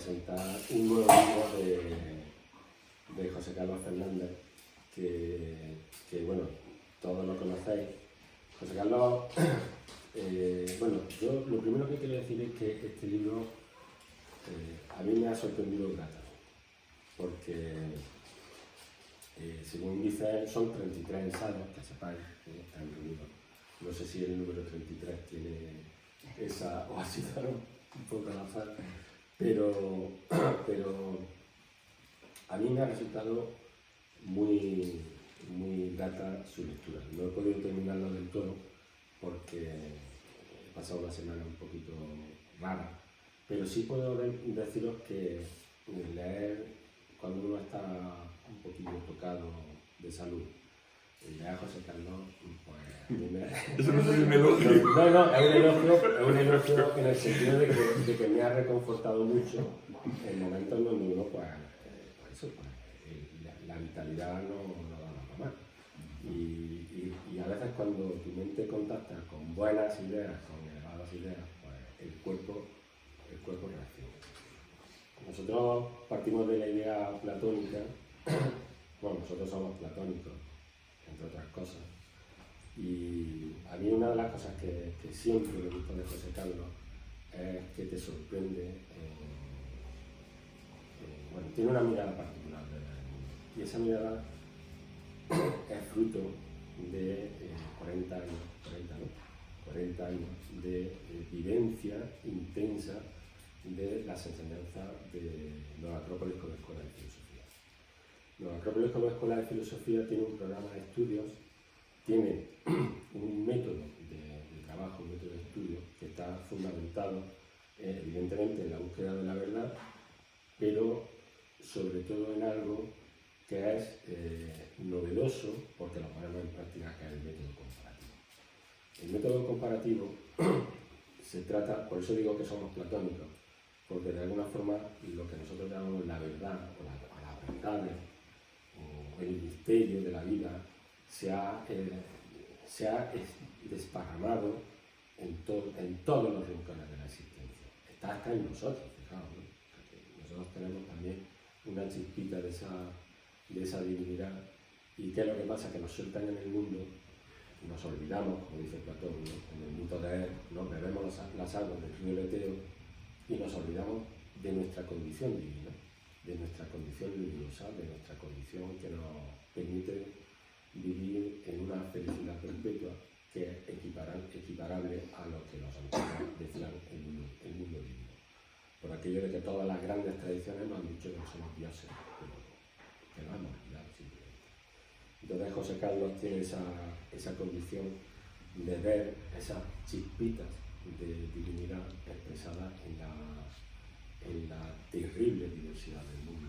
presentar un nuevo libro de José Carlos Fernández, que bueno, todos lo conocéis. José Carlos, bueno, yo lo primero que quiero decir es que este libro a mí me ha sorprendido gratamente, porque según dice, son 33 ensayos, que sepáis que están reunidos. No sé si el número 33 tiene esa, o ha sido un poco al azar, pero a mí me ha resultado muy grata su lectura. No he podido terminarlo del todo porque he pasado una semana un poquito rara, pero sí puedo deciros que leer cuando uno está un poquito tocado de salud, leer a José Carlos, pues a mí me... Eso no es un elogio. No, es un elogio en el sentido de que me ha reconfortado mucho en momentos donde uno, pues la vitalidad no da nada más. Y a veces cuando tu mente contacta con buenas ideas, con elevadas ideas, pues el cuerpo reacciona. Nosotros partimos de la idea platónica, bueno, nosotros somos platónicos, entre otras cosas, y a mí una de las cosas que siempre me gusta de José Carlos es que te sorprende, bueno, tiene una mirada particular del mundo, y esa mirada es fruto de 40 años de vivencia intensa de las enseñanzas de los Acrópolis como Escuela de Filosofía. Los Acrópolis como Escuela de Filosofía tiene un programa de estudios, tiene un método de trabajo, un método de estudio que está fundamentado evidentemente en la búsqueda de la verdad, pero sobre todo en algo que es novedoso porque lo ponemos en práctica, que es el método comparativo. El método comparativo se trata, por eso digo que somos platónicos, porque de alguna forma lo que nosotros llamamos la verdad o las verdades o el misterio de la vida se ha desparramado en todos los rincones de la existencia. Está hasta en nosotros, fijaos, ¿no? Nosotros tenemos también una chispita de esa divinidad. ¿Y qué es lo que pasa? Que nos sueltan en el mundo, nos olvidamos, como dice Platón, ¿no? En el mito de él, ¿no? Bebemos las aguas del río Leteo y nos olvidamos de nuestra condición divina, de nuestra condición luminosa, de nuestra condición que nos permite vivir en una felicidad perpetua que es equiparable a lo que los antiguos decían el mundo divino. Por aquello de que todas las grandes tradiciones nos han dicho que no somos dioses, pero que no hemos olvidado simplemente. Entonces José Carlos tiene esa condición de ver esas chispitas de divinidad expresadas en la terrible diversidad del mundo.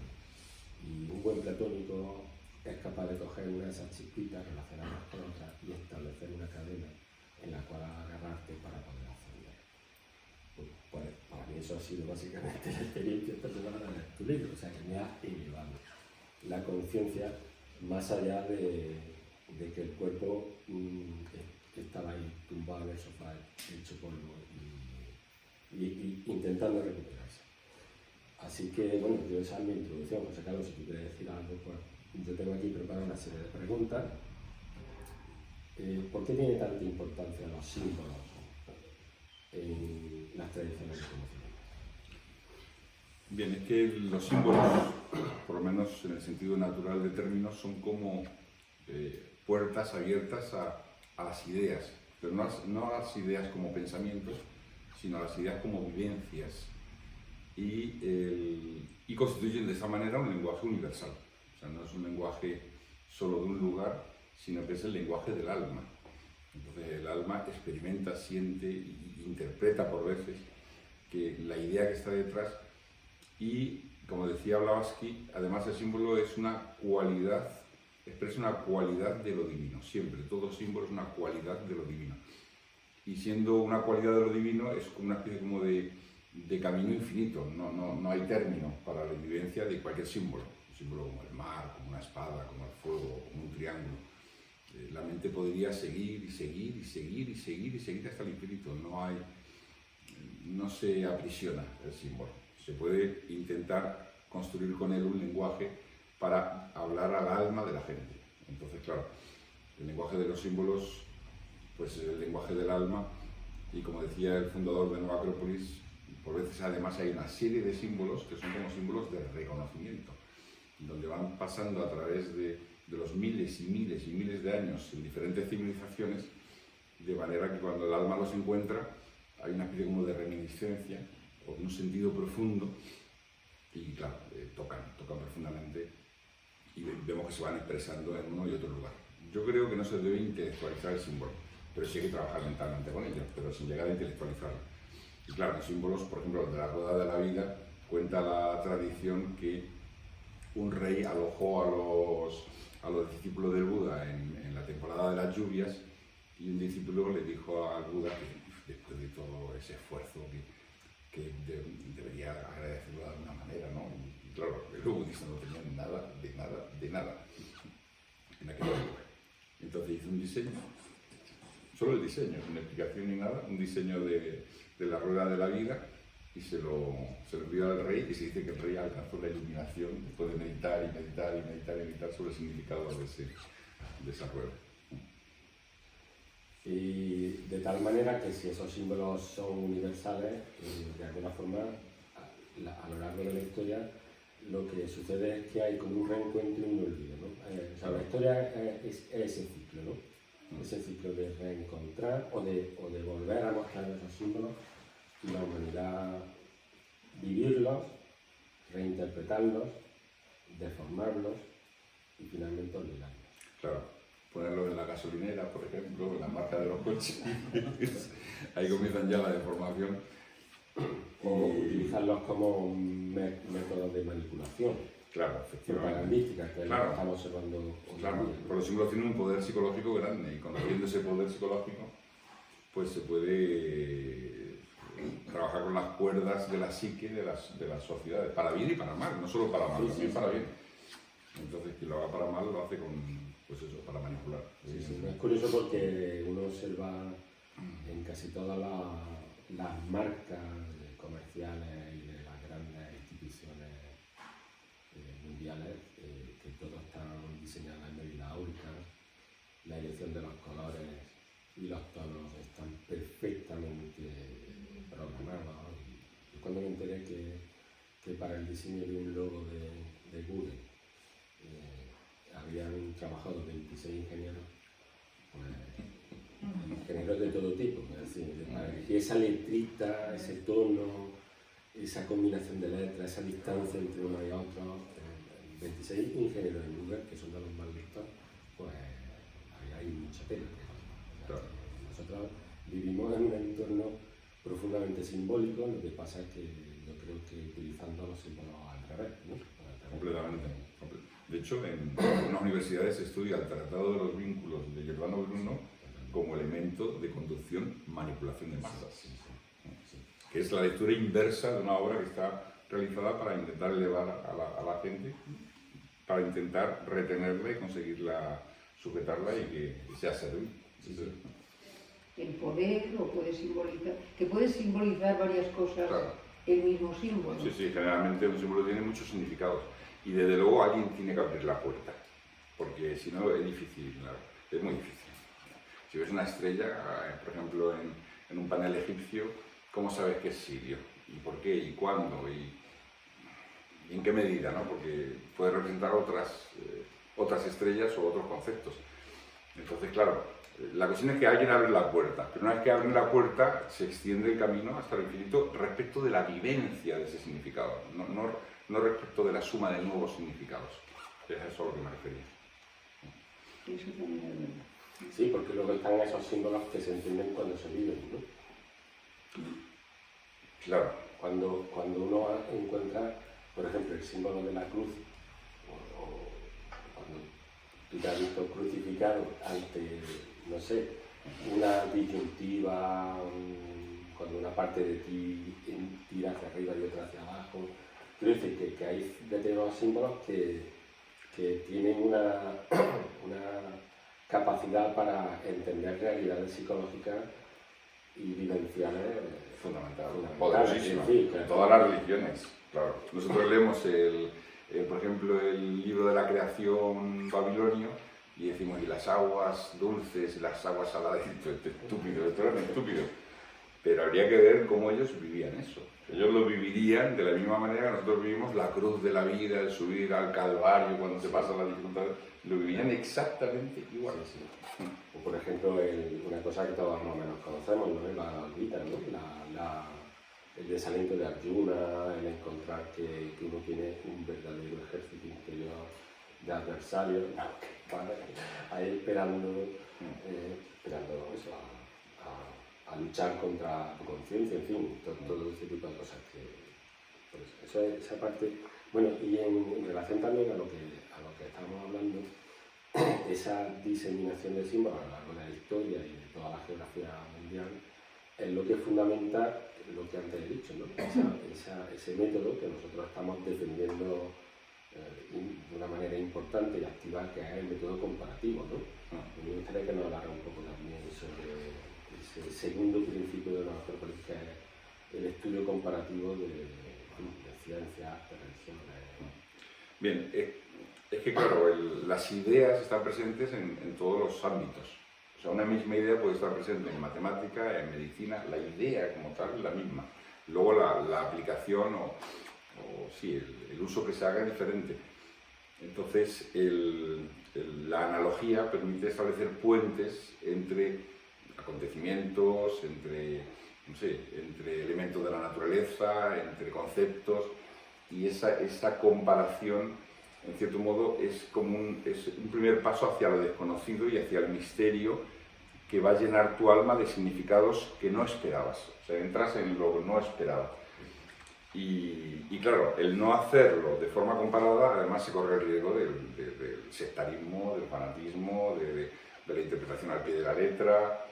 Y un buen platónico es capaz de coger una de esas chispitas, relacionarlas con otras y establecer una cadena en la cual agarrarte para poder ascender. Pues para mí eso ha sido básicamente la experiencia esta semana de tu libro, o sea que me ha elevado la conciencia más allá de que el cuerpo estaba ahí tumbado en el sofá, hecho polvo y intentando recuperarse. Así que bueno, yo esa es mi introducción. José Carlos, si tú quieres decir algo, pues yo tengo aquí preparada una serie de preguntas. ¿Por qué tiene tanta importancia los símbolos en las tradiciones de conocimiento? Bien, es que los símbolos, por lo menos en el sentido natural de términos, son como puertas abiertas a las ideas, pero no a las ideas como pensamientos, sino a las ideas como vivencias, y constituyen de esa manera un lenguaje universal. O sea, no es un lenguaje solo de un lugar, sino que es el lenguaje del alma. Entonces el alma experimenta, siente e interpreta por veces que la idea que está detrás, y como decía Blavatsky, además el símbolo es una cualidad, expresa una cualidad de lo divino. Siempre, todo símbolo es una cualidad de lo divino. Y siendo una cualidad de lo divino es como una especie como de camino infinito, no hay término para la vivencia de cualquier símbolo. Un símbolo como el mar, como una espada, como el fuego, como un triángulo. La mente podría seguir y seguir y seguir y seguir y seguir hasta el infinito. No se aprisiona el símbolo. Se puede intentar construir con él un lenguaje para hablar al alma de la gente. Entonces, claro, el lenguaje de los símbolos, pues es el lenguaje del alma, y como decía el fundador de Nueva Acrópolis, por veces además hay una serie de símbolos que son como símbolos de reconocimiento, donde van pasando a través de los miles y miles y miles de años en diferentes civilizaciones, de manera que cuando el alma los encuentra hay una especie como de reminiscencia o de un sentido profundo, y claro, tocan profundamente, y vemos que se van expresando en uno y otro lugar. Yo creo que no se debe intelectualizar el símbolo, pero sí hay que trabajar mentalmente con ello, pero sin llegar a intelectualizarlo. Y claro, los símbolos, por ejemplo, de la rueda de la vida, cuenta la tradición que un rey alojó a los discípulos del Buda en la temporada de las lluvias, y un discípulo le dijo al Buda que después de todo ese esfuerzo que debería agradecerlo de alguna manera, ¿no? Y claro, los budistas no tenían nada en aquella época. Entonces hizo un diseño, solo el diseño, sin explicación ni nada, un diseño de la rueda de la vida, y se lo envió al rey, y se dice que el rey alcanzó la iluminación después de meditar y meditar y meditar y meditar sobre el significado de esa rueda. Y de tal manera que si esos símbolos son universales, de alguna forma, a lo largo de la historia, lo que sucede es que hay como un reencuentro y un olvido, ¿no? O sea, la historia es ese ciclo, ¿no? Ese ciclo de reencontrar o de volver a mostrar esos símbolos, y la humanidad vivirlos, reinterpretarlos, deformarlos y finalmente olvidarlos. Claro, ponerlos en la gasolinera, por ejemplo, en la marca de los coches. Ahí comienzan ya la deformación. O utilizarlos como métodos de manipulación. Claro, efectivamente. Propagandísticas, que claro, estamos observando hoy. Claro, por los símbolos tienen un poder psicológico grande, y conociendo ese poder psicológico, pues se puede trabajar con las cuerdas de la psique de las sociedades, para bien y para mal, no solo para mal, también para bien. Entonces, quien lo haga para mal lo hace pues eso, para manipular. Sí, sí. Es curioso porque uno observa en casi todas las marcas comerciales y de las grandes instituciones mundiales, que todos están diseñados en medida áurica, la elección de los colores y los tonos están perfectamente programados. Y cuando me enteré que para el diseño de un logo de Google habían trabajado 26 ingenieros, pues, ingenieros de todo tipo, es decir, para elegir esa letrita, ese tono, esa combinación de letras, esa distancia entre uno y otro, 26 ingenieros en Google, que son de los más listos, pues hay mucha tela. Claro. Nosotros vivimos en un entorno profundamente simbólico, lo que pasa es que yo creo que utilizando los símbolos al revés, ¿no? Completamente. De hecho, en unas universidades se estudia el Tratado de los Vínculos de Giordano Bruno como elemento de conducción, manipulación de masas, que es la lectura inversa de una obra que está realizada para intentar elevar a la gente, para intentar retenerla y conseguirla, sujetarla y que sea servil. El poder lo puede simbolizar, que puede simbolizar varias cosas, claro, el mismo símbolo. Sí, sí, generalmente un símbolo tiene muchos significados, y desde luego alguien tiene que abrir la puerta, porque si no es difícil, claro, es muy difícil. Si ves una estrella, por ejemplo, en un panel egipcio, ¿cómo sabes que es sirio? ¿Y por qué? ¿Y cuándo? ¿Y en qué medida? ¿No? Porque puede representar otras estrellas o otros conceptos. Entonces, claro, la cuestión es que alguien abre la puerta, pero una vez que abren la puerta se extiende el camino hasta el infinito respecto de la vivencia de ese significado, no respecto de la suma de nuevos significados. Es a eso a lo que me refería. Eso también es verdad. Sí, porque luego están esos símbolos que se entienden cuando se viven, ¿no? Claro. Cuando uno encuentra, por ejemplo, el símbolo de la cruz, o cuando tú te has visto crucificado ante, no sé, una disyuntiva, cuando una parte de ti tira hacia arriba y otra hacia abajo. Quiero decir que hay determinados símbolos que tienen una capacidad para entender realidades psicológicas y vivenciales fundamental, fundamental, poderosísima, sí, claro. en todas las religiones, claro. Nosotros leemos, por ejemplo, el libro de la creación babilonio y decimos, y las aguas dulces y las aguas saladas, esto es estúpido, esto era estúpido. Pero habría que ver cómo ellos vivían eso. Ellos lo vivirían de la misma manera que nosotros vivimos la cruz de la vida, el subir al Calvario cuando se pasa la dificultad. Lo vivían exactamente igual. Sí, sí. O por ejemplo, una cosa que todos más o menos conocemos, ¿no? La Gita, ¿no? El desaliento de Arjuna, el encontrar que uno tiene un verdadero ejército interior de adversarios, ahí esperando eso, a luchar contra tu conciencia, en fin, todo ese tipo de cosas que... Pues esa parte... Bueno, y en relación también a lo que estamos hablando, esa diseminación de símbolos a lo largo de la historia y de toda la geografía mundial es lo que fundamenta lo que antes he dicho, ¿no? Ese método que nosotros estamos defendiendo de una manera importante y activa, que es el método comparativo, ¿no? Me gustaría que nos hablara un poco también sobre ese segundo principio de la Acrópolis, que es el estudio comparativo de ciencias, de religiones. Bien, es que claro, las ideas están presentes en todos los ámbitos. O sea, una misma idea puede estar presente en matemática, en medicina, la idea como tal es la misma. Luego la aplicación o sí, el uso que se haga es diferente. Entonces, la analogía permite establecer puentes entre acontecimientos, entre elementos de la naturaleza, entre conceptos, y esa comparación, en cierto modo, es un primer paso hacia lo desconocido y hacia el misterio que va a llenar tu alma de significados que no esperabas. O sea, entras en lo que no esperabas. Y claro, el no hacerlo de forma comparada, además se corre el riesgo del sectarismo, del fanatismo, de la interpretación al pie de la letra.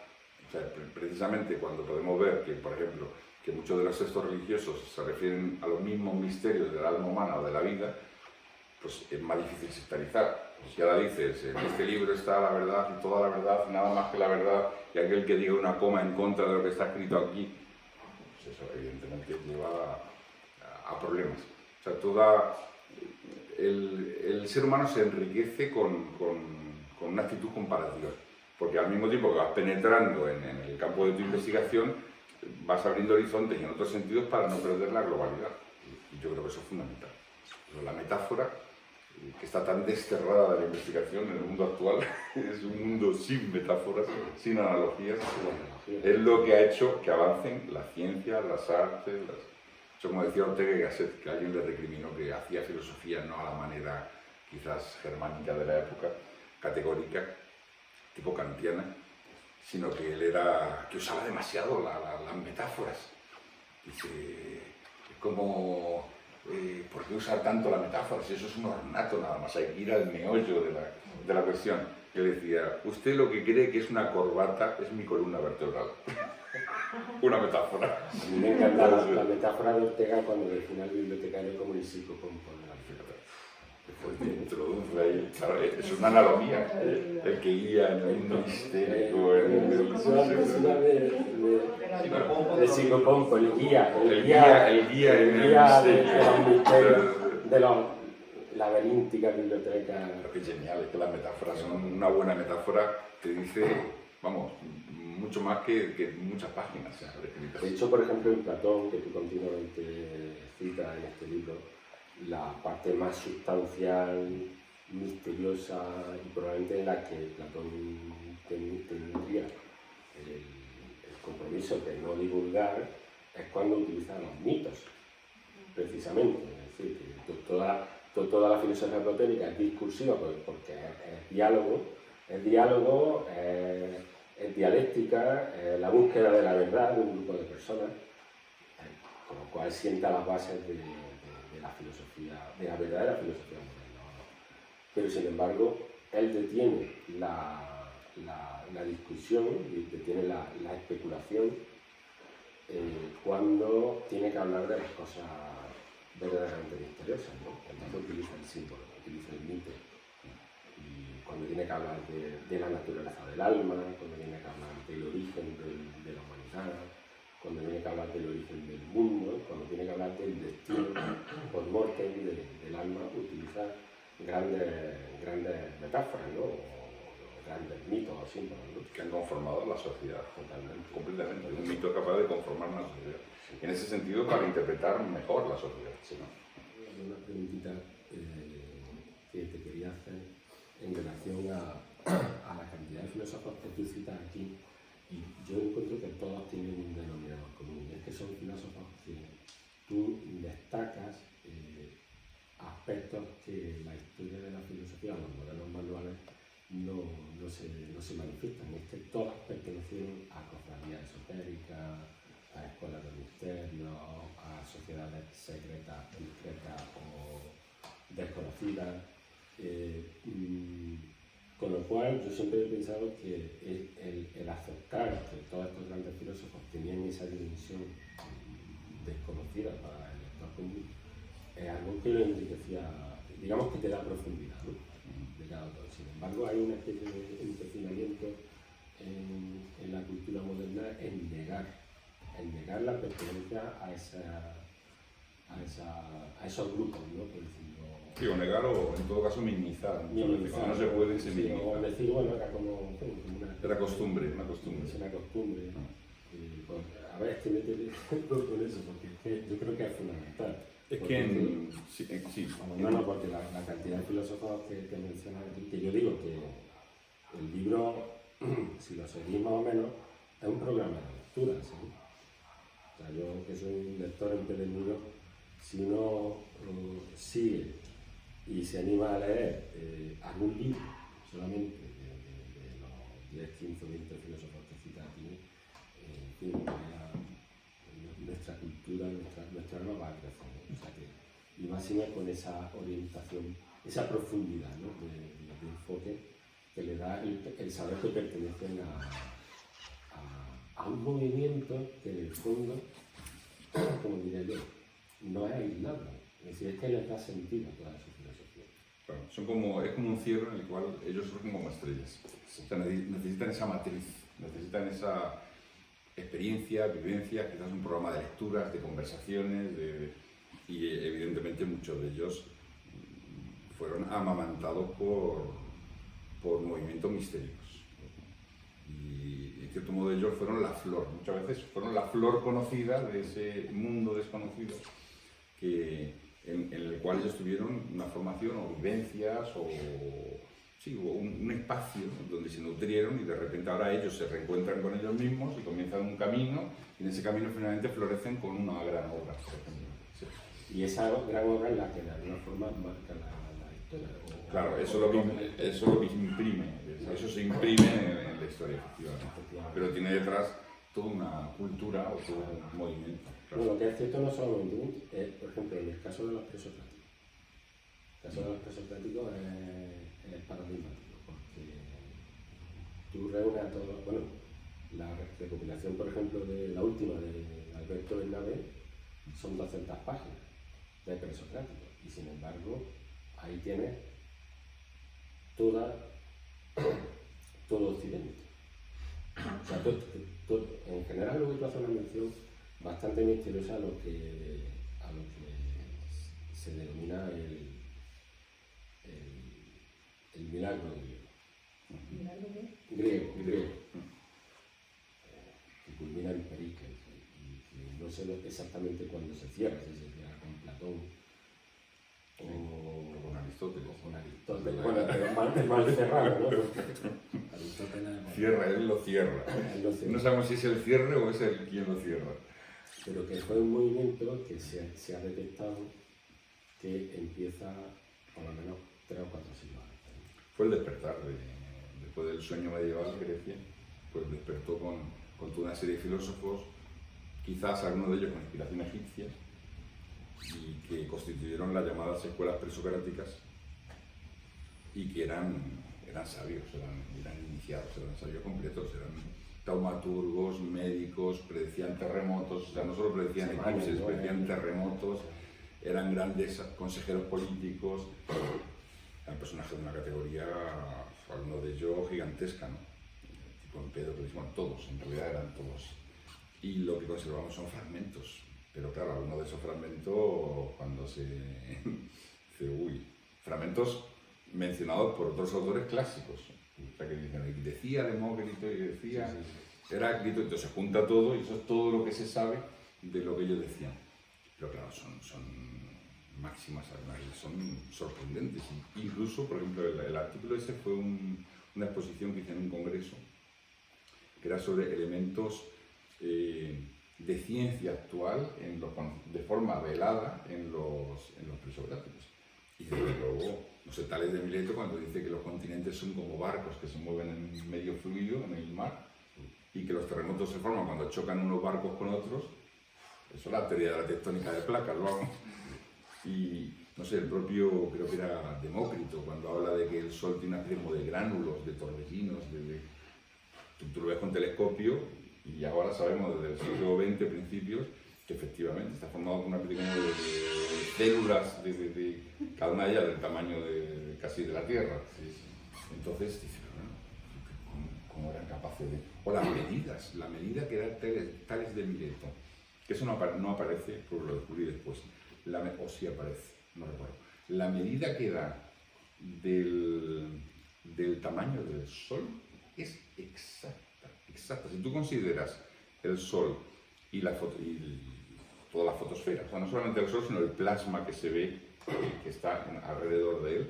O sea, precisamente cuando podemos ver que, por ejemplo, que muchos de los textos religiosos se refieren a los mismos misterios del alma humana o de la vida, pues es más difícil sectarizar. Si ahora dices, en este libro está la verdad y toda la verdad, nada más que la verdad, y aquel que diga una coma en contra de lo que está escrito aquí, pues eso evidentemente lleva a problemas. O sea, el ser humano se enriquece con una actitud comparativa, porque al mismo tiempo que vas penetrando en el campo de tu investigación, vas abriendo horizontes y en otros sentidos para no perder la globalidad. Y yo creo que eso es fundamental. Pero la metáfora, que está tan desterrada de la investigación en el mundo actual, es un mundo sin metáforas, sin analogías, es lo que ha hecho que avancen la ciencia, las artes, como decía Ortega y Gasset, que alguien le recriminó que hacía filosofía no a la manera quizás germánica de la época, categórica, tipo kantiana, sino que él que usaba demasiado las metáforas. Dice, es como, ¿por qué usar tanto la metáfora? Si eso es un ornato nada más, hay que ir al meollo de la cuestión. Él decía, usted lo que cree que es una corbata es mi columna vertebral. Una metáfora. A mí me encanta la metáfora de Ortega cuando define al bibliotecario como el psicopompo de la literatura. Después te introduce ahí, claro, es una analogía, el que guía en el mundo histérico, el psicopompo, el guía en el misterio. De los laberínticas bibliotecas. Lo que es genial es que las metáforas son una buena metáfora, te dice, vamos, mucho más que muchas páginas escritas. De hecho, por ejemplo, en Platón, que tú continuamente citas en este libro, la parte más sustancial, misteriosa y probablemente en la que Platón tendría el compromiso de no divulgar, es cuando utiliza los mitos, precisamente. Es decir, que toda la filosofía platónica es discursiva porque es diálogo, es dialéctica, la búsqueda de la verdad de un grupo de personas, con lo cual sienta las bases de la filosofía, de la verdadera filosofía moderna. Pero sin embargo, él detiene la discusión, detiene la especulación cuando tiene que hablar de las cosas verdaderamente misteriosas, ¿no? Entonces utiliza el símbolo, utiliza el mito. Y cuando tiene que hablar de la naturaleza del alma, cuando tiene que hablar del origen de la humanidad, cuando tiene que hablar del origen del mundo, cuando tiene que hablar del destino por mortem del alma, utiliza grandes metáforas, ¿no? O grandes mitos o símbolos, ¿no? Que han conformado la sociedad Totalmente. completamente. Un mito capaz de conformar una sociedad. En ese sentido, para interpretar mejor la sociedad. ¿Sí, no? Una preguntita que te quería hacer en relación a la cantidad de filósofos que tú citas aquí, y yo encuentro que todos tienen un denominador común, y es que son filósofos que tú destacas aspectos que la historia de la filosofía, los modelos manuales, no se manifiestan. Es que todas pertenecieron a cofradías esotéricas, a escuelas de misterio, a sociedades secretas, discretas o desconocidas. Con lo cual yo siempre he pensado que el aceptar que todos estos grandes filósofos tenían esa dimensión desconocida para el lector común es algo que lo enriquecía, digamos que te da profundidad, ¿no? De cada autor. Sin embargo, hay una especie de empecinamiento en la cultura moderna en negar la pertenencia a esos grupos, ¿no? Por decirlo. Sí, o negar o en todo caso minimizar. Cuando no se puede, se minimiza. O decir, bueno, era como una... Era costumbre, una costumbre. Es una costumbre. Pues, a ver, es que me con eso, porque es que yo creo que es fundamental. Es Porque que sí. No, porque la cantidad de filósofos que mencionas aquí, que yo digo que el libro, si lo seguís más o menos, es un programa de lectura, ¿sí? O sea, yo que soy un lector empedernido, si uno sigue y se anima a leer algún libro, solamente de los 10, 15, 20 filósofos que citas aquí, en fin, nuestra cultura, nuestra alma va a crecer, ¿no? O sea que, y más sigue con esa orientación, esa profundidad, ¿no? de enfoque que le da el saber que pertenecen a un movimiento que en el fondo, como diría yo, no es aislado, es decir, es que les da sentido a toda su filosofía. Claro, es como un cierre en el cual ellos surgen como estrellas. O sea, necesitan esa matriz, necesitan esa experiencia, vivencia, quizás un programa de lecturas, de conversaciones, y evidentemente muchos de ellos fueron amamantados por movimientos mistéricos. Y en cierto modo ellos fueron la flor, muchas veces fueron la flor conocida de ese mundo desconocido en el cual ellos tuvieron una formación o vivencias o un espacio donde se nutrieron, y de repente ahora ellos se reencuentran con ellos mismos y comienzan un camino, y en ese camino finalmente florecen con una gran obra, por ejemplo. Sí. Y esa gran obra es la que de alguna forma marca la historia. Claro, eso lo que imprime, eso se imprime en la historia, efectivamente. Pero tiene detrás toda una cultura o todo un movimiento. Claro. Bueno, lo que es cierto no solamente es, por ejemplo, en el caso de los presocráticos. El caso de los presocráticos es paradigmático, porque tú reúnes a todos, bueno, la recopilación, por ejemplo, de la última de Alberto Bernabé son 200 páginas de presocráticos, y sin embargo, ahí tienes todo Occidente. O sea, en general luego tú haces una mención bastante misteriosa a lo que se denomina el milagro griego. ¿Milagro qué? Griego. Que culmina en Pericles, y que no sé exactamente cuándo se cierra, si se cierra con Platón o con Aristóteles. Bueno, pero mal cerrado, ¿no? Aristóteles cierra, él lo cierra. No sabemos si es el cierre o es el quien lo cierra. Pero que fue un movimiento que se ha detectado que empieza por lo menos 3 o 4 siglos antes. Fue el despertar, después del sueño medieval de Grecia, pues despertó con toda una serie de filósofos, quizás algunos de ellos con inspiración egipcia, y que constituyeron las llamadas escuelas presocráticas, y que eran sabios, eran iniciados, eran sabios completos, eran taumaturgos, médicos, predecían terremotos, o sea, no solo predecían eclipses, predecían terremotos, eran grandes consejeros políticos, eran personajes de una categoría, algunos de ellos gigantesca, ¿no? Tipo Empédocles, bueno, todos, en realidad eran todos y lo que conservamos son fragmentos. Pero claro, algunos de esos fragmentos, cuando se dice, uy, fragmentos mencionados por otros autores clásicos. O sea, que dicen, y decía Demócrito y decía Heráclito, entonces se junta todo y eso es todo lo que se sabe de lo que ellos decían. Pero claro, son máximas, son sorprendentes. Incluso, por ejemplo, el artículo ese fue una exposición que hice en un congreso, que era sobre elementos de ciencia actual de forma velada en los presocráticos. Y desde luego, no sé, Tales de Mileto, cuando dice que los continentes son como barcos que se mueven en medio fluido, en el mar, y que los terremotos se forman cuando chocan unos barcos con otros, eso es la teoría de la tectónica de placas, vamos. Y no sé, el propio, creo que era Demócrito, cuando habla de que el Sol tiene una serie de gránulos, de torbellinos, tú lo ves con telescopio y ahora sabemos desde el siglo XX, principios, que efectivamente está formado por una pequeña de células, cada una de ellas del tamaño casi de la Tierra. Entonces, dices, bueno, ¿cómo eran capaces de...? O las medidas, la medida que era Tales de Mileto, que eso no aparece, pues lo descubrí después, o sí aparece, no recuerdo. La medida que da del tamaño del Sol es exacta. Si tú consideras el Sol y toda la fotosfera, o sea, no solamente el Sol, sino el plasma que se ve, que está alrededor de él,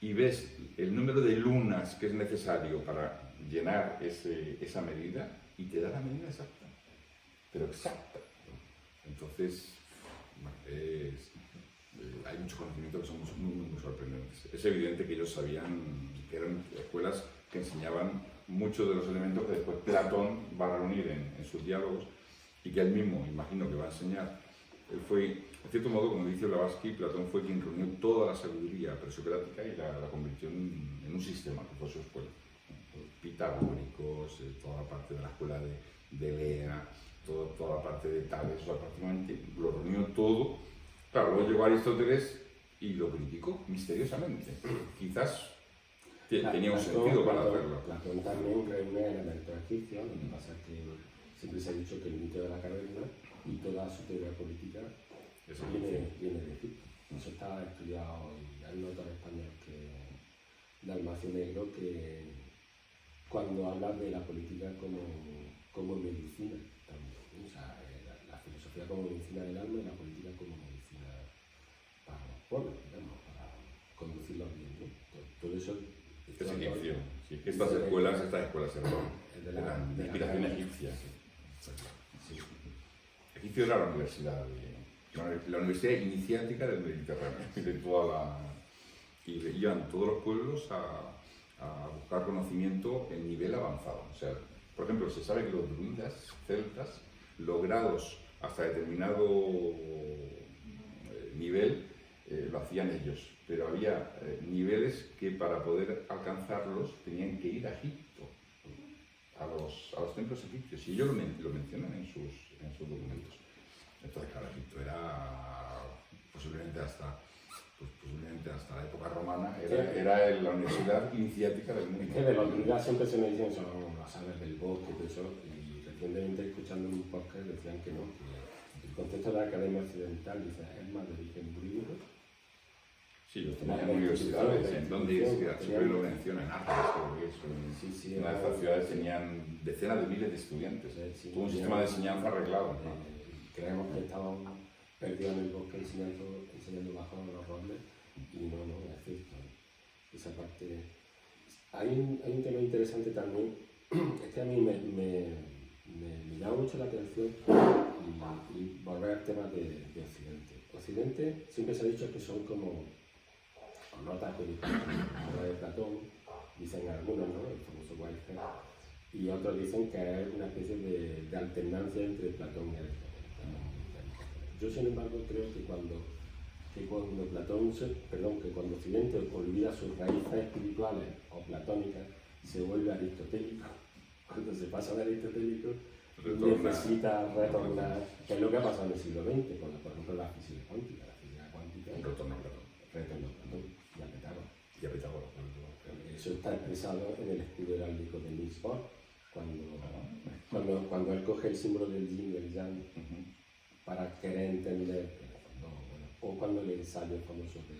y ves el número de lunas que es necesario para llenar esa medida, y te da la medida exacta, pero exacta. Entonces, hay muchos conocimientos que son muy sorprendentes. Es evidente que ellos sabían que eran escuelas que enseñaban muchos de los elementos que después Platón va a reunir en sus diálogos y que él mismo, imagino que va a enseñar. Él fue, en cierto modo, como dice Blavatsky, Platón fue quien reunió toda la sabiduría presocrática y la convirtió en un sistema que fue su escuela. Pitagóricos, toda la parte de la escuela de Lea, toda la parte de Tales, o sea, prácticamente lo reunió todo. Claro, luego llegó Aristóteles y lo criticó misteriosamente. Quizás tenía un sentido para hacerlo. Platón también reúne elementos egipcios, lo que pasa es que siempre se ha dicho que el mito de la caverna y toda su teoría política viene de Egipto. Eso está estudiado y hay un autor español Dalmacio Negro que cuando habla de la política como medicina también, o sea, la filosofía como medicina del alma y la política como medicina para los pueblos, digamos, para conducirlos bien, ¿no? Todo eso es egipcio. Sí, estas escuelas eran de inspiración egipcia. Sí. Egipcio era la universidad iniciática del Mediterráneo, y iban todos los pueblos a buscar conocimiento en nivel avanzado. O sea, por ejemplo, se sabe que los druidas celtas, logrados hasta determinado nivel, lo hacían ellos, pero había niveles que para poder alcanzarlos tenían que ir a Egipto, a los templos egipcios, y ellos lo mencionan en sus documentos. Entonces, claro, Egipto era posiblemente hasta la época romana, era la universidad iniciática del mundo. Es que de los druidas siempre se me dicen son las aves del bosque y todo eso, y recientemente escuchando un podcast decían que no, que el concepto de la academia occidental dice, es más de origen druido. Sí, los tenían universidades, en donde siempre lo mencionan, en una de estas ciudades tenían decenas de miles de estudiantes, tuvo un sistema de enseñanza arreglado. Creemos que estaban perdidos en el bosque enseñando bajo los robles, y no, es cierto. Esa parte. Hay un tema interesante también, es que a mí me llama mucho la atención y volver al tema de Occidente. Occidente siempre se ha dicho que son como notas de Platón, dicen algunos, ¿no? El famoso Whitehead, y otros dicen que es una especie de alternancia entre Platón y Aristóteles. Yo, sin embargo, creo que cuando Occidente olvida sus raíces espirituales o platónicas, se vuelve aristotélico. Cuando se pasa de aristotélico, necesita retornar, que es lo que ha pasado en el siglo XX, con, por ejemplo, la física cuántica. Retorno a Platón. Y a Pitágoras. Eso está expresado en el escudo heráldico de Niels Bohr, cuando él coge el símbolo del yin y el yang para querer entender, o cuando el ensayo famoso de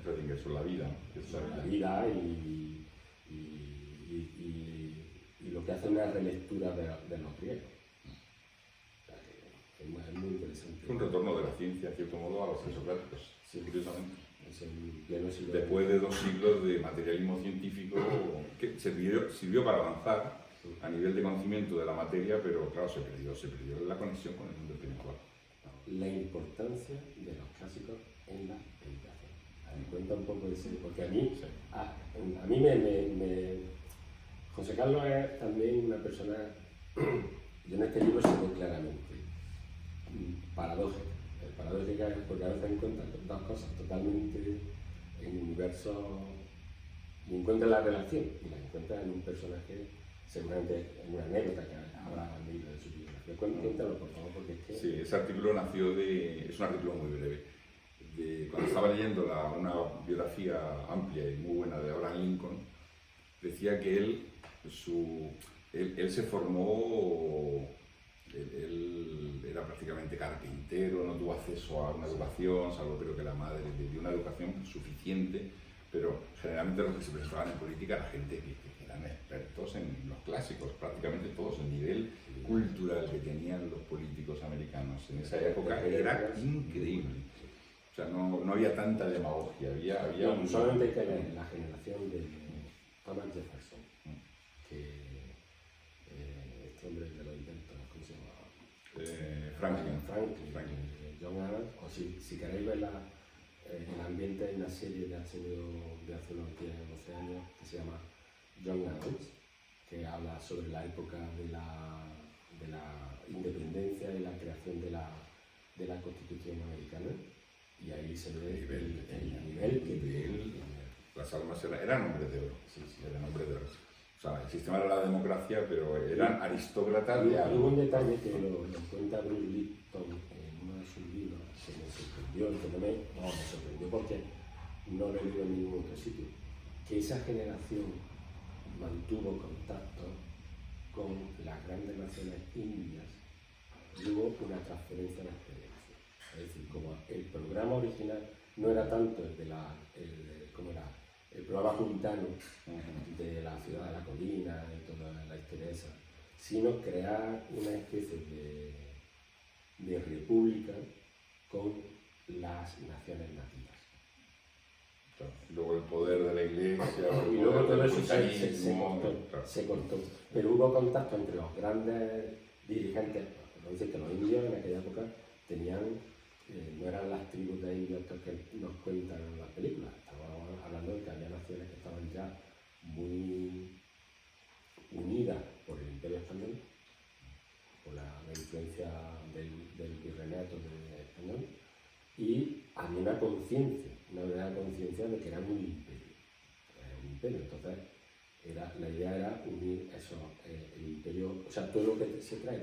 Schrödinger sobre la vida, la vida y lo que hace una relectura de los griegos. Es muy interesante. Es un retorno de la ciencia, en cierto modo, a los presocráticos, sí, curiosamente. Es el pleno siglo Después de 2 siglos de materialismo científico que sirvió para avanzar a nivel de conocimiento de la materia, pero claro, se perdió la conexión con el mundo espiritual. La importancia de los clásicos en la educación. Cuenta un poco de eso, porque a mí José Carlos es también una persona, yo en este libro se ve claramente, paradójica. Paradójica es porque a veces encuentras dos cosas totalmente en universos, y encuentras la relación, y la encuentras en un personaje, seguramente en una anécdota que habrá leído de su biografía. Cuéntalo, por favor, porque es que... Sí, ese artículo es un artículo muy breve. Cuando estaba leyendo una biografía amplia y muy buena de Abraham Lincoln, decía que él se formó, él era prácticamente carpintero, no tuvo acceso a una educación, salvo creo que la madre le dio una educación suficiente, pero generalmente los que se presentaban en política era gente que eran expertos en los clásicos, prácticamente todos. El nivel cultural que tenían los políticos americanos en esa época era increíble. O sea, no había tanta demagogia, había solamente que la generación de Thomas Jefferson, que este hombre de los inventos, ¿cómo se llama? Franklin. John Adams, o si queréis ver el ambiente en una serie de hace unos 10 o 12 años que se llama John Adams, que habla sobre la época de la independencia y la creación de la Constitución americana. Y ahí se ve el nivel que las almas eran hombres de oro. Sí, eran hombres de oro. O sea, el sistema era la democracia, pero eran aristócratas de algo. Hubo un detalle que lo cuenta Bruce Lipton en uno de sus libros, que me sorprendió, me sorprendió porque no lo he leído en ningún otro sitio, que esa generación mantuvo contacto con las grandes naciones indias y hubo una transferencia de experiencia. Es decir, como el programa original no era tanto el programa puritano de la ciudad de la colina y toda la historia esa, sino crear una especie de república con las naciones nativas. Claro. Luego el poder de la iglesia, y luego todo eso se cortó. Pero hubo contacto entre los grandes dirigentes. Dice que los indios en aquella época tenían, no eran las tribus de indios que nos cuentan en las películas. Estamos hablando de que había naciones que estaban ya muy unidas por el Imperio Español, por la influencia del virreinato español, y había una verdadera conciencia de que era un imperio. Entonces, la idea era unir eso, el imperio, o sea, todo lo que se trae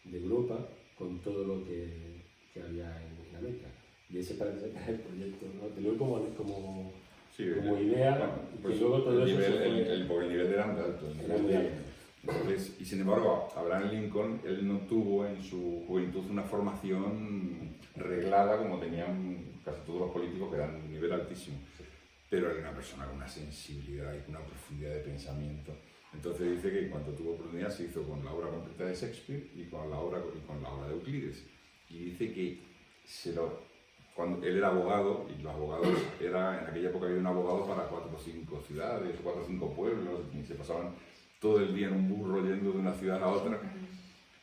de Europa con todo lo que había en América. Y ese parece que es el proyecto, ¿no? De luego como idea, bueno, pues y luego todo eso el nivel era muy alto. Entonces, y sin embargo, Abraham Lincoln, él no tuvo en su juventud una formación reglada como tenían casi todos los políticos, que eran de un nivel altísimo. Pero era una persona con una sensibilidad y una profundidad de pensamiento. Entonces dice que en cuanto tuvo oportunidad se hizo con la obra completa de Shakespeare y con la obra de Euclides. Y dice que cuando él era abogado, y los abogados en aquella época había un abogado para 4 o 5 ciudades, 4 o 5 pueblos, y se pasaban todo el día en un burro yendo de una ciudad a otra.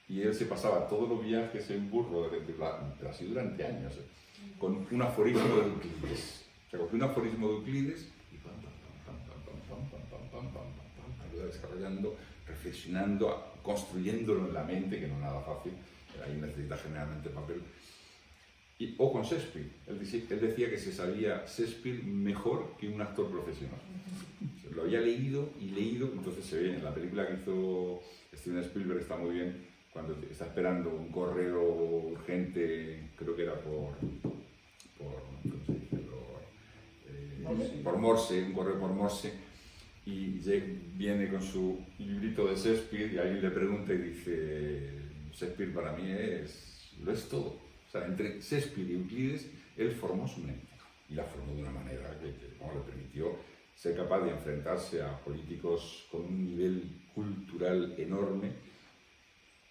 Y él se pasaba todos los viajes en burro, así durante años, con un aforismo de Euclides. O sea, cogía un aforismo de Euclides y lo iba desarrollando, reflexionando, construyéndolo en la mente, que no es nada fácil. Ahí necesita generalmente papel. O con Shakespeare. Él decía que se sabía Shakespeare mejor que un actor profesional. Lo había leído y leído, entonces se ve en la película que hizo Steven Spielberg, está muy bien, cuando está esperando un correo urgente, creo que era por ¿cómo se dice? por Morse, un correo por Morse, y viene con su librito de Shakespeare y alguien le pregunta y dice, Shakespeare para mí lo es todo. O sea, entre Shakespeare y Euclides, él formó su mente y la formó de una manera que le permitió ser capaz de enfrentarse a políticos con un nivel cultural enorme,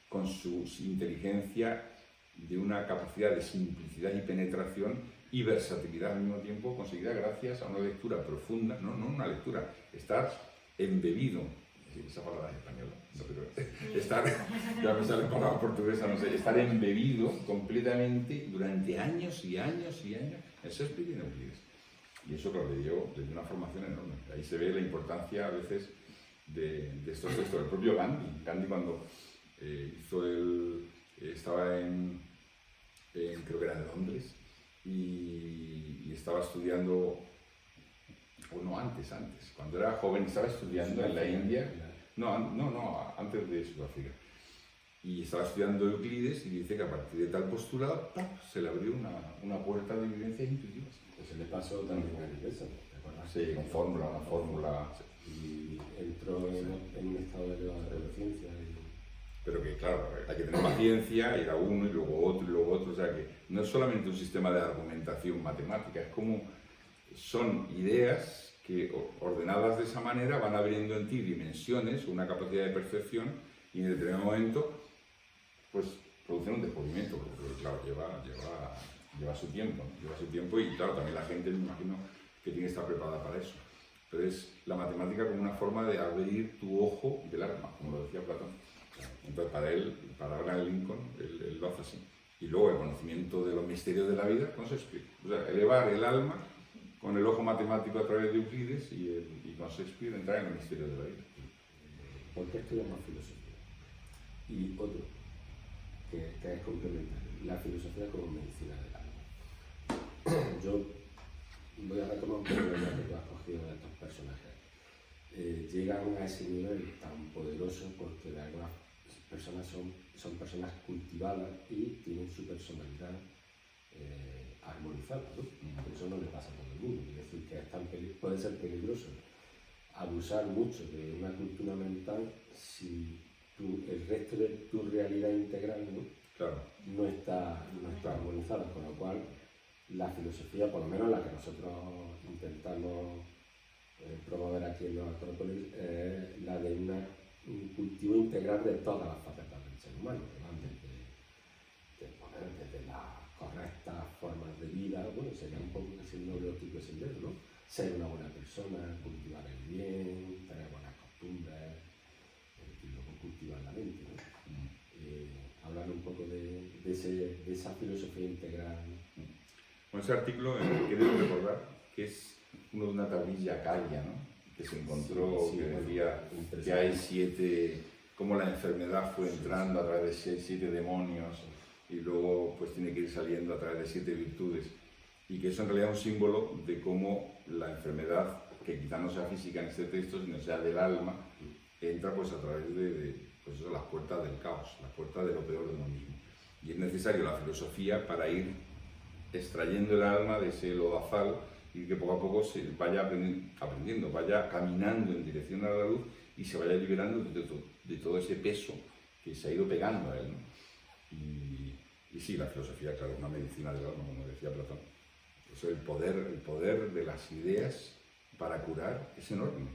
con su inteligencia, de una capacidad de simplicidad y penetración y versatilidad al mismo tiempo, conseguida gracias a una lectura profunda, no una lectura, estar embebido, esa palabra es española, no, pero estar, ya me sale palabra portuguesa, no sé, estar embebido completamente durante años y años y años en Shakespeare y en Euclides. Y eso, claro, le dio una formación enorme. Ahí se ve la importancia a veces de estos textos. El propio Gandhi cuando estaba creo que era en Londres, y estaba estudiando, o no, antes, cuando era joven estaba estudiando en la India, antes de Sudáfrica, y estaba estudiando Euclides y dice que a partir de tal postulado se le abrió una puerta de vivencias intuitivas. Pues se le pasó también a Nilsson, ¿te acuerdas? Sí, una fórmula. Y entró en un estado de elevada conciencia. Pero que, claro, hay que tener paciencia, ir a uno y luego otro, o sea que no es solamente un sistema de argumentación matemática, es como son ideas que ordenadas de esa manera van abriendo en ti dimensiones, una capacidad de percepción y en determinado momento pues producen un descubrimiento, porque claro, lleva su tiempo y claro, también la gente me imagino que tiene que estar preparada para eso. Pero es la matemática como una forma de abrir tu ojo del alma, como lo decía Platón. Entonces para Abraham Lincoln, él lo hace así. Y luego el conocimiento de los misterios de la vida con Shakespeare. O sea, elevar el alma con el ojo matemático a través de Euclides y con Shakespeare entrar en el misterio de la vida. ¿Por qué estudiamos filosofía? Y otro, que es complementario, la filosofía como medicina del alma. Yo voy a retomar un poco lo que tú has cogido de estos personajes. Llegan a ese nivel tan poderoso porque de algunas personas son personas cultivadas y tienen su personalidad armonizada, ¿no? Eso no le pasa a todo el mundo. Es decir, que puede ser peligroso abusar mucho de una cultura mental si el resto de tu realidad integral, ¿no? Claro. no está armonizada, con lo cual la filosofía, por lo menos la que nosotros intentamos promover aquí en los Acrópolis, es la de un cultivo integral de todas las facetas del ser humano, que van desde las correctas formas de vida, bueno, sería un poco casi el noble tipo de sendero, ¿no? Ser una buena persona, cultivar el bien, tener buenas costumbres, y luego cultivar la mente, ¿no? Hablar un poco de esa filosofía integral. Con ese artículo, quiero recordar que es uno de una tablilla acaria, ¿no? Que se encontró, que decía que hay 7, cómo la enfermedad fue entrando a través de 7 demonios y luego pues tiene que ir saliendo a través de 7 virtudes, y que eso en realidad es un símbolo de cómo la enfermedad, que quizá no sea física en este texto, sino sea del alma, entra pues a través de las puertas del caos, las puertas de lo peor de uno mismo. Y es necesario la filosofía para ir extrayendo el alma de ese lodazal y que poco a poco se vaya aprendiendo, vaya caminando en dirección a la luz y se vaya liberando de todo ese peso que se ha ido pegando a él, ¿no? Y sí, la filosofía, claro, una medicina del alma, como decía Platón. Eso, el poder de las ideas para curar es enorme,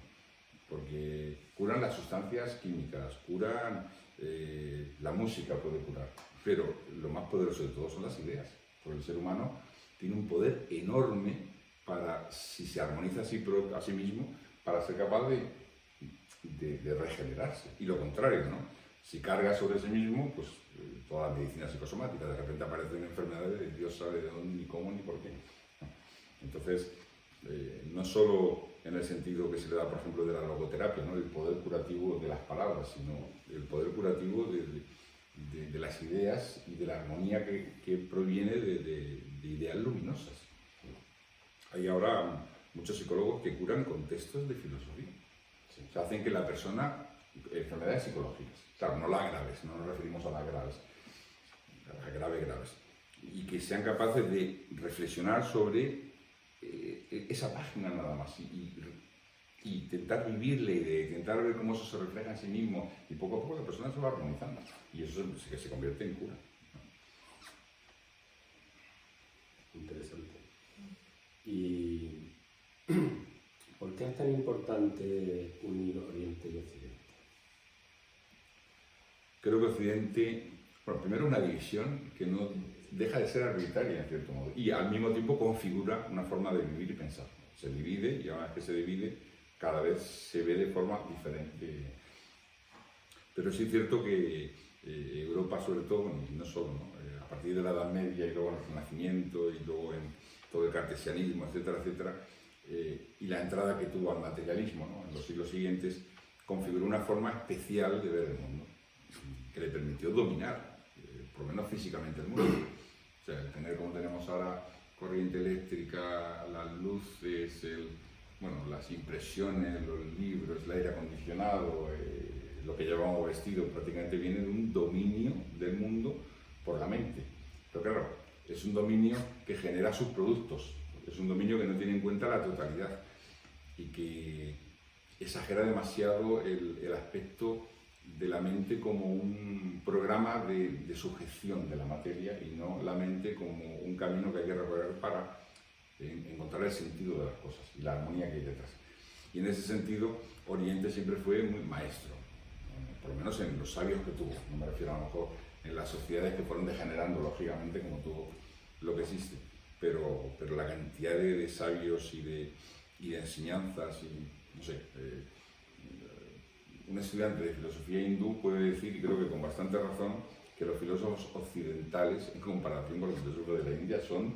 porque curan las sustancias químicas, curan la música, puede curar, pero lo más poderoso de todo son las ideas, porque el ser humano tiene un poder enorme para, si se armoniza a sí mismo, para ser capaz de regenerarse. Y lo contrario, ¿no? Si carga sobre sí mismo, pues toda la medicina psicosomática, de repente aparecen enfermedades y Dios sabe de dónde, ni cómo, ni por qué. Entonces, no solo en el sentido que se le da, por ejemplo, de la logoterapia, ¿no? El poder curativo de las palabras, sino el poder curativo de las ideas y de la armonía que proviene de ideas luminosas. Hay ahora muchos psicólogos que curan con textos de filosofía. Sí. O sea, hacen que la persona, enfermedades psicológicas, claro, no las graves, no nos referimos a las graves, a las graves, y que sean capaces de reflexionar sobre esa página nada más y intentar vivir la idea, intentar ver cómo eso se refleja en sí mismo y poco a poco la persona se va armonizando y eso que se convierte en cura. Interesante. ¿Y por qué es tan importante unir Oriente y Occidente? Creo que Occidente, bueno, primero una división que no deja de ser arbitraria en cierto modo y al mismo tiempo configura una forma de vivir y pensar. Se divide y ahora que se divide cada vez se ve de forma diferente. Pero sí es cierto que Europa sobre todo, bueno, y no solo, ¿no? A partir de la Edad Media y luego en el Renacimiento y luego en todo el cartesianismo, etcétera, etcétera, y la entrada que tuvo al materialismo, ¿no? En los siglos siguientes, configuró una forma especial de ver el mundo que le permitió dominar, por lo menos físicamente, el mundo. O sea, el tener como tenemos ahora corriente eléctrica, las luces, bueno, las impresiones, los libros, el aire acondicionado, lo que llevamos vestido, prácticamente viene de un dominio del mundo por la mente. Pero claro, es un dominio que genera sus productos, es un dominio que no tiene en cuenta la totalidad y que exagera demasiado el aspecto de la mente como un programa de sujeción de la materia y no la mente como un camino que hay que recorrer para encontrar el sentido de las cosas y la armonía que hay detrás. Y en ese sentido, Oriente siempre fue muy maestro, por lo menos en los sabios que tuvo. No me refiero a lo mejor en las sociedades que fueron degenerando, lógicamente, como todo lo que existe, pero la cantidad de sabios y de enseñanzas, y no sé, un estudiante de filosofía hindú puede decir, y creo que con bastante razón, que los filósofos occidentales, en comparación con los filósofos de la India, son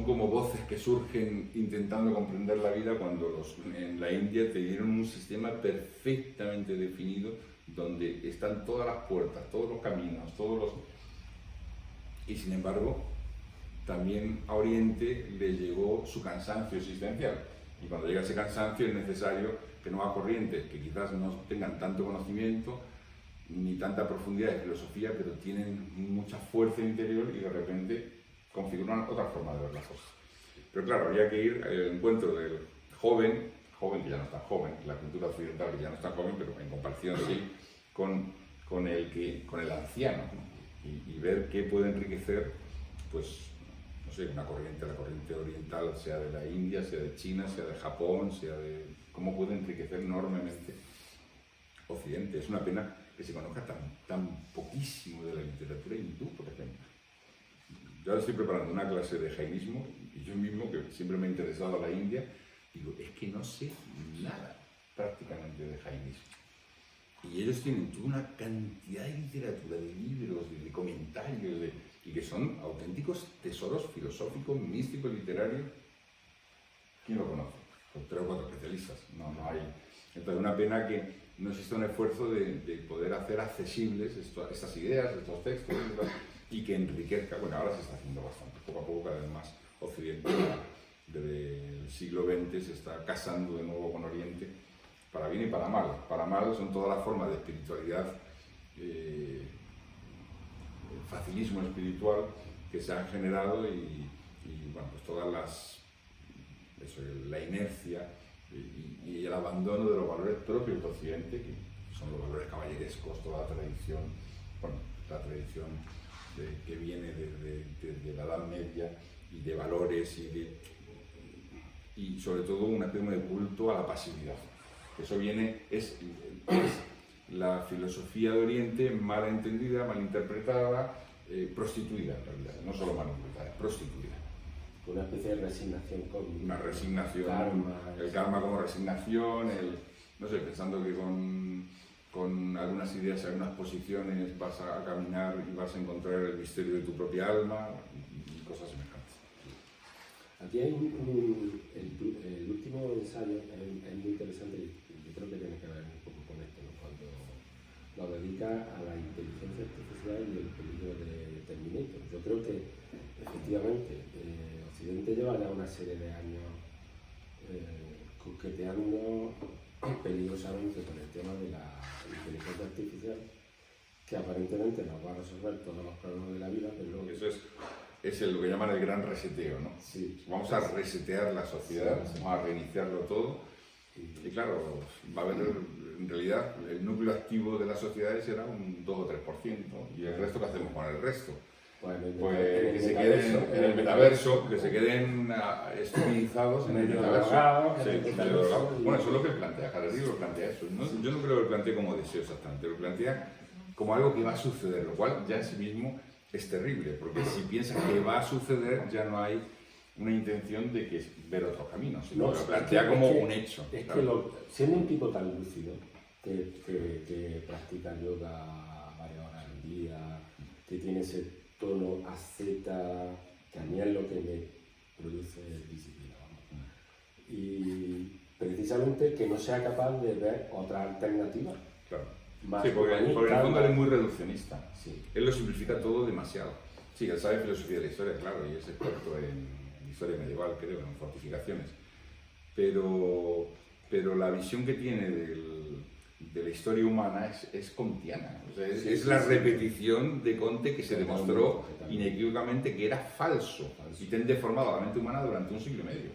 como voces que surgen intentando comprender la vida cuando en la India te dieron un sistema perfectamente definido donde están todas las puertas, todos los caminos, Y sin embargo, también a Oriente le llegó su cansancio existencial. Y cuando llega ese cansancio es necesario que nuevas corrientes, que quizás no tengan tanto conocimiento ni tanta profundidad de filosofía, pero tienen mucha fuerza interior y de repente configuran otra forma de ver las cosas. Pero claro, habría que ir al encuentro del joven que ya no es tan joven, la cultura occidental que ya no es tan joven, pero en comparación sí, con el anciano, ¿no? Y ver qué puede enriquecer, pues, no sé, la corriente oriental, sea de la India, sea de China, sea de Japón, sea de... cómo puede enriquecer enormemente Occidente. Es una pena que se conozca tan poquísimo de la literatura hindú, por ejemplo. Yo ahora estoy preparando una clase de jainismo y yo mismo, que siempre me ha interesado la India, digo, es que no sé nada prácticamente de jainismo. Y ellos tienen toda una cantidad de literatura, de libros, de comentarios, y que son auténticos tesoros filosóficos, místicos, literarios. ¿Quién lo conoce? Pues 3 o 4 especialistas, no hay. Entonces, una pena que no exista un esfuerzo de poder hacer accesibles estas ideas, estos textos, y que enriquezca. Bueno, ahora se está haciendo bastante, poco a poco, cada vez más Occidente, desde el siglo XX, se está casando de nuevo con Oriente, para bien y para mal. Para mal son todas las formas de espiritualidad, facilismo espiritual que se han generado y bueno, pues todas la inercia y el abandono de los valores propios de Occidente, que son los valores caballerescos, toda la tradición, bueno, la tradición que viene desde la Edad Media, y de valores y sobre todo una especie de culto a la pasividad. Eso es la filosofía de Oriente mal entendida, mal interpretada, prostituida en realidad, no solo mal interpretada, prostituida. Una especie de resignación con... Una resignación, el karma como resignación, no sé, pensando que con algunas ideas y algunas posiciones vas a caminar y vas a encontrar el misterio de tu propia alma y cosas semejantes. Aquí hay el último ensayo, es muy interesante y yo creo que tiene que ver un poco con esto, ¿no? Cuando lo dedica a la inteligencia artificial y el peligro de Terminator. Yo creo que efectivamente Occidente lleva ya una serie de años coqueteando peligrosamente con el tema de la inteligencia artificial que aparentemente nos va a resolver todos los problemas de la vida, pero Eso es lo que llaman el gran reseteo, ¿no? sí, Vamos a resetear la sociedad, Sí. vamos a reiniciarlo todo. Y claro, va a haber, en realidad, el núcleo activo de las sociedades será un 2 o 3%. ¿Y el resto qué hacemos con el resto? Pues que se queden en el metaverso, que se queden estupidizados en el metaverso. Sí, medio drogados. Bueno, eso es lo que él plantea, Harari lo plantea eso. Yo no creo que lo plantee como deseo exactamente, lo plantea como algo que va a suceder, lo cual ya en sí mismo es terrible, porque si piensas que va a suceder, ya no hay una intención de que ver otros caminos, sino que lo plantea como un hecho. Es claro. que siendo un tipo tan lúcido, que practica yoga varias horas al día, que tiene ese tono asceta, que a mí es lo que me produce disciplina, vamos. Y precisamente que no sea capaz de ver otra alternativa. Claro. Más Sí, porque en el fondo más- él es muy reduccionista. Sí. Él lo simplifica todo demasiado. Sí, él sabe filosofía de la historia, claro, y es experto en historia medieval, creo, en fortificaciones. Pero la visión que tiene de la historia humana es kantiana. O sea, es la repetición de Comte que se demostró inequívocamente que era falso y ten deformado la mente humana durante un siglo y medio.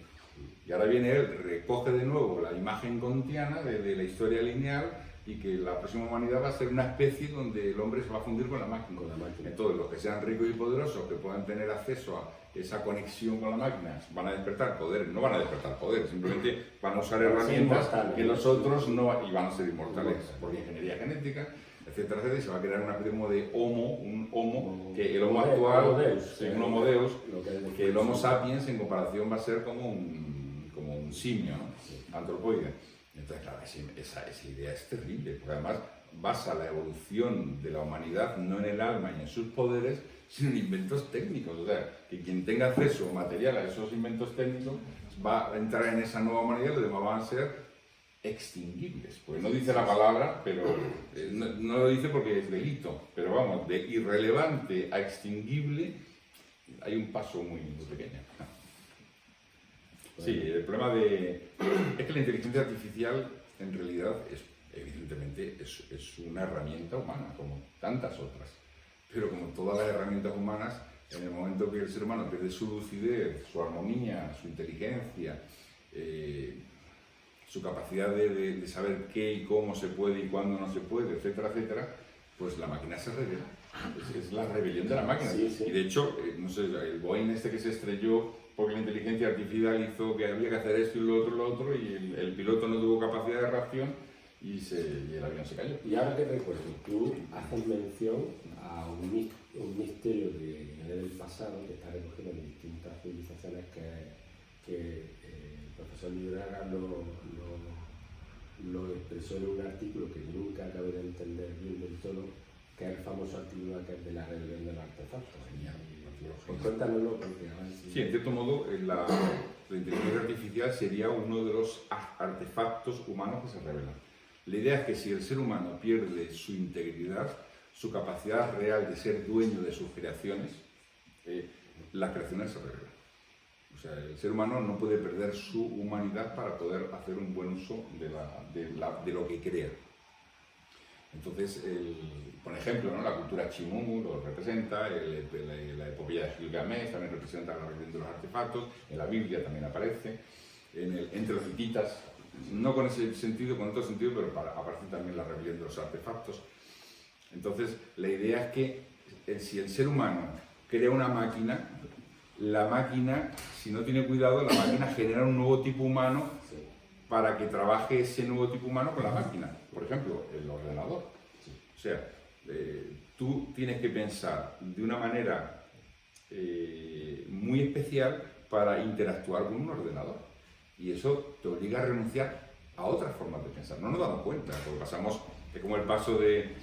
Y ahora viene él, recoge de nuevo la imagen kantiana de la historia lineal y que la próxima humanidad va a ser una especie donde el hombre se va a fundir con la máquina. Entonces, los que sean ricos y poderosos, que puedan tener acceso a esa conexión con la máquina, van a despertar poder. No van a despertar poder, simplemente van a usar herramientas que los otros no, y van a ser inmortales por ingeniería genética, etcétera, etcétera, y se va a crear una especie de un homo, que el homo actual, un homo deus, que el homo sapiens en comparación va a ser como un simio, ¿no? Antropoide. Entonces, claro, esa idea es terrible, porque además basa la evolución de la humanidad no en el alma y en sus poderes, sino en inventos técnicos. O sea, que quien tenga acceso material a esos inventos técnicos va a entrar en esa nueva humanidad y los demás van a ser extinguibles. Pues no dice la palabra, pero no lo dice porque es delito. Pero vamos, de irrelevante a extinguible hay un paso muy pequeño. Sí, el problema es que la inteligencia artificial en realidad evidentemente es una herramienta humana, como tantas otras. Pero como todas las herramientas humanas, en el momento que el ser humano pierde su lucidez, su armonía, su inteligencia, su capacidad de saber qué y cómo se puede y cuándo no se puede, etcétera, etcétera, pues la máquina se revela. Es la rebelión de la máquina. Sí, sí. Y de hecho, no sé, el Boeing este que se estrelló porque la inteligencia artificial hizo que había que hacer esto y lo otro, y el piloto no tuvo capacidad de reacción y el avión se cayó. Y ahora que recuerdo, tú haces mención a un misterio del pasado que está recogido en distintas civilizaciones que el profesor Libraga lo expresó en un artículo que nunca acabé de entender bien del todo, que es el famoso artículo que es de la rebelión de los artefactos. Pues cuéntanoslo, porque a ver si... Sí, en cierto modo, la inteligencia artificial sería uno de los artefactos humanos que se revelan. La idea es que si el ser humano pierde su integridad, su capacidad real de ser dueño de sus creaciones, las creaciones se revelan. O sea, el ser humano no puede perder su humanidad para poder hacer un buen uso de lo que crea. Entonces, por ejemplo, ¿no? La cultura Chimumu lo representa, la epopeya de Gilgamesh también representa la rebelión de los artefactos, en la Biblia también aparece, entre los hititas, no con ese sentido, con otro sentido, pero aparece también la rebelión de los artefactos. Entonces, la idea es que si el ser humano crea una máquina, la máquina, si no tiene cuidado, la máquina genera un nuevo tipo humano para que trabaje ese nuevo tipo humano con la máquina. Por ejemplo, el ordenador. O sea, tú tienes que pensar de una manera muy especial para interactuar con un ordenador. Y eso te obliga a renunciar a otras formas de pensar. No nos damos cuenta, porque pasamos, es como el paso del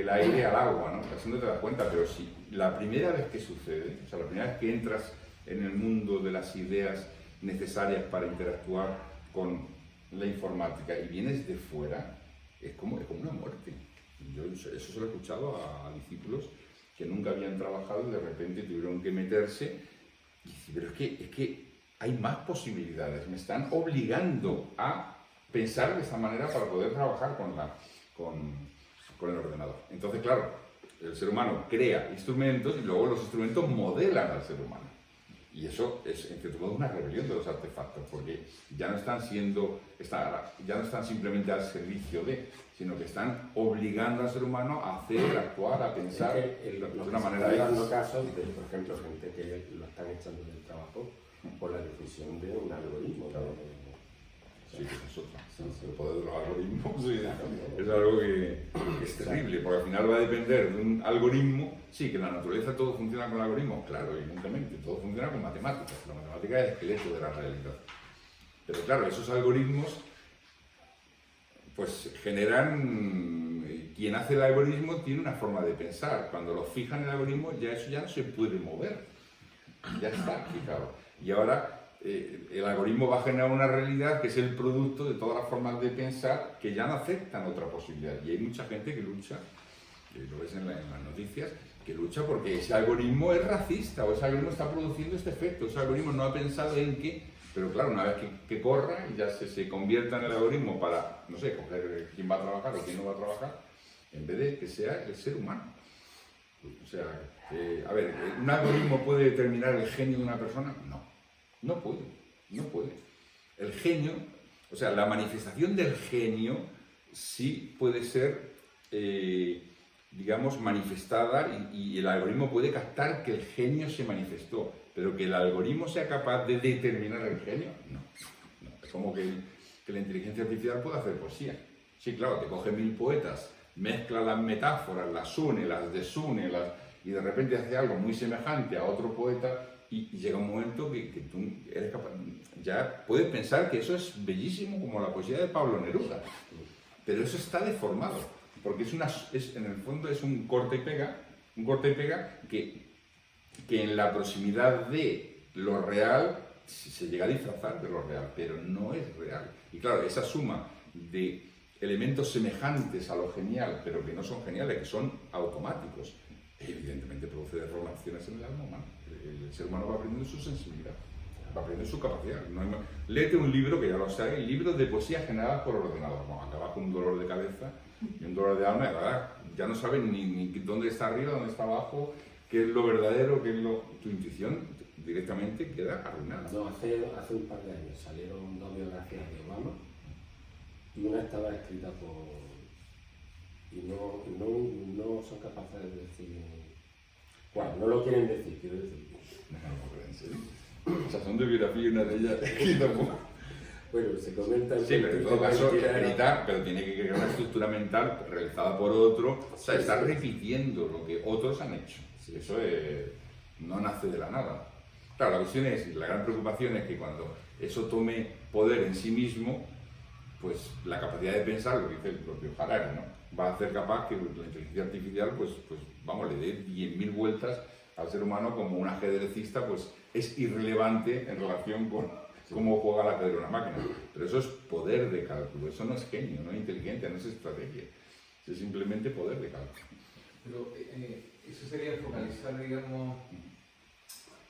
aire al agua, ¿no? Casi no te das cuenta, pero si la primera vez que sucede, o sea, la primera vez que entras en el mundo de las ideas necesarias para interactuar con la informática y vienes de fuera, es como una muerte. Yo eso se lo he escuchado a discípulos que nunca habían trabajado y de repente tuvieron que meterse y decir, pero es que hay más posibilidades, me están obligando a pensar de esta manera para poder trabajar con el ordenador. Entonces, claro, el ser humano crea instrumentos y luego los instrumentos modelan al ser humano. Y eso es, en cierto modo, una rebelión de los artefactos, porque ya no están simplemente al servicio de, sino que están obligando al ser humano a hacer, a actuar, a pensar de una manera Estoy dando casos de, por ejemplo, gente que lo están echando del trabajo por la decisión de un algoritmo. Claro. Sí, que es otra. Sí. El poder de los algoritmos es algo que es terrible, porque al final va a depender de un algoritmo. Sí, que en la naturaleza todo funciona con algoritmos, claro, evidentemente, todo funciona con matemáticas. La matemática es el esqueleto de la realidad. Pero claro, esos algoritmos pues generan, quien hace el algoritmo tiene una forma de pensar. Cuando lo fijan en el algoritmo, ya eso ya no se puede mover. Ya está fijado. Y ahora el algoritmo va a generar una realidad que es el producto de todas las formas de pensar que ya no aceptan otra posibilidad. Y hay mucha gente que lucha, que lo ves en las noticias, que lucha porque ese algoritmo es racista o ese algoritmo está produciendo este efecto. Ese algoritmo no ha pensado en qué, pero claro, una vez que corra y ya se convierta en el algoritmo para, no sé, coger quién va a trabajar o quién no va a trabajar, en vez de que sea el ser humano. O sea, a ver, ¿un algoritmo puede determinar el genio de una persona? No. No puede, no puede. El genio, o sea, la manifestación del genio sí puede ser, digamos, manifestada y el algoritmo puede captar que el genio se manifestó, pero que el algoritmo sea capaz de determinar el genio, no. Es como que la inteligencia artificial puede hacer poesía. Sí, claro, te coge 1000 poetas, mezcla las metáforas, las une, las desune, y de repente hace algo muy semejante a otro poeta. Y llega un momento que tú eres capaz, ya puedes pensar que eso es bellísimo como la poesía de Pablo Neruda, pero eso está deformado, porque en el fondo es un corta y pega que en la proximidad de lo real se llega a disfrazar de lo real, pero no es real. Y claro, esa suma de elementos semejantes a lo genial, pero que no son geniales, que son automáticos, evidentemente produce deformaciones en el alma humana. El ser humano va aprendiendo su sensibilidad, va aprendiendo su capacidad. Léete un libro, que ya lo sabes, libros de poesía generadas por ordenador. Bueno, acabas con un dolor de cabeza y un dolor de alma, y la verdad, ya no sabes ni dónde está arriba, dónde está abajo, qué es lo verdadero, qué es tu intuición directamente queda arruinada. No, hace un par de años salieron 2 biografías de Obama y una estaba escrita por... y no son capaces de decir... Bueno, no lo quieren decir, quiero decir. No, ¿en serio? O sea, son de biografía y una de ellas escrita por... Bueno, se comenta... Sí, pero en todo caso, pero tiene que crear una estructura mental realizada por otro. O sea, está repitiendo lo que otros han hecho. Sí. Eso no nace de la nada. Claro, la cuestión es, la gran preocupación es que cuando eso tome poder en sí mismo, pues la capacidad de pensar, lo que dice el propio Harari, ¿no? Va a hacer capaz que la inteligencia artificial, pues vamos, le dé 10.000 vueltas al ser humano como un ajedrecista, pues es irrelevante en relación con cómo juega el ajedrez una máquina. Pero eso es poder de cálculo, eso no es genio, no es inteligencia, no es estrategia, es simplemente poder de cálculo. Pero eso sería focalizar, digamos,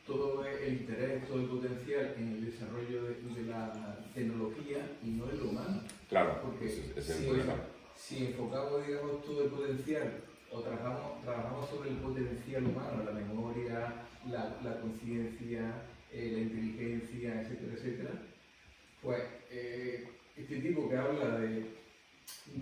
todo el interés, todo el potencial en el desarrollo de la tecnología y no en lo humano. Claro, porque es el problema. Si enfocamos, digamos, todo el potencial o trabajamos sobre el potencial humano, la memoria, la conciencia, la inteligencia, etcétera, etcétera, pues este tipo que habla de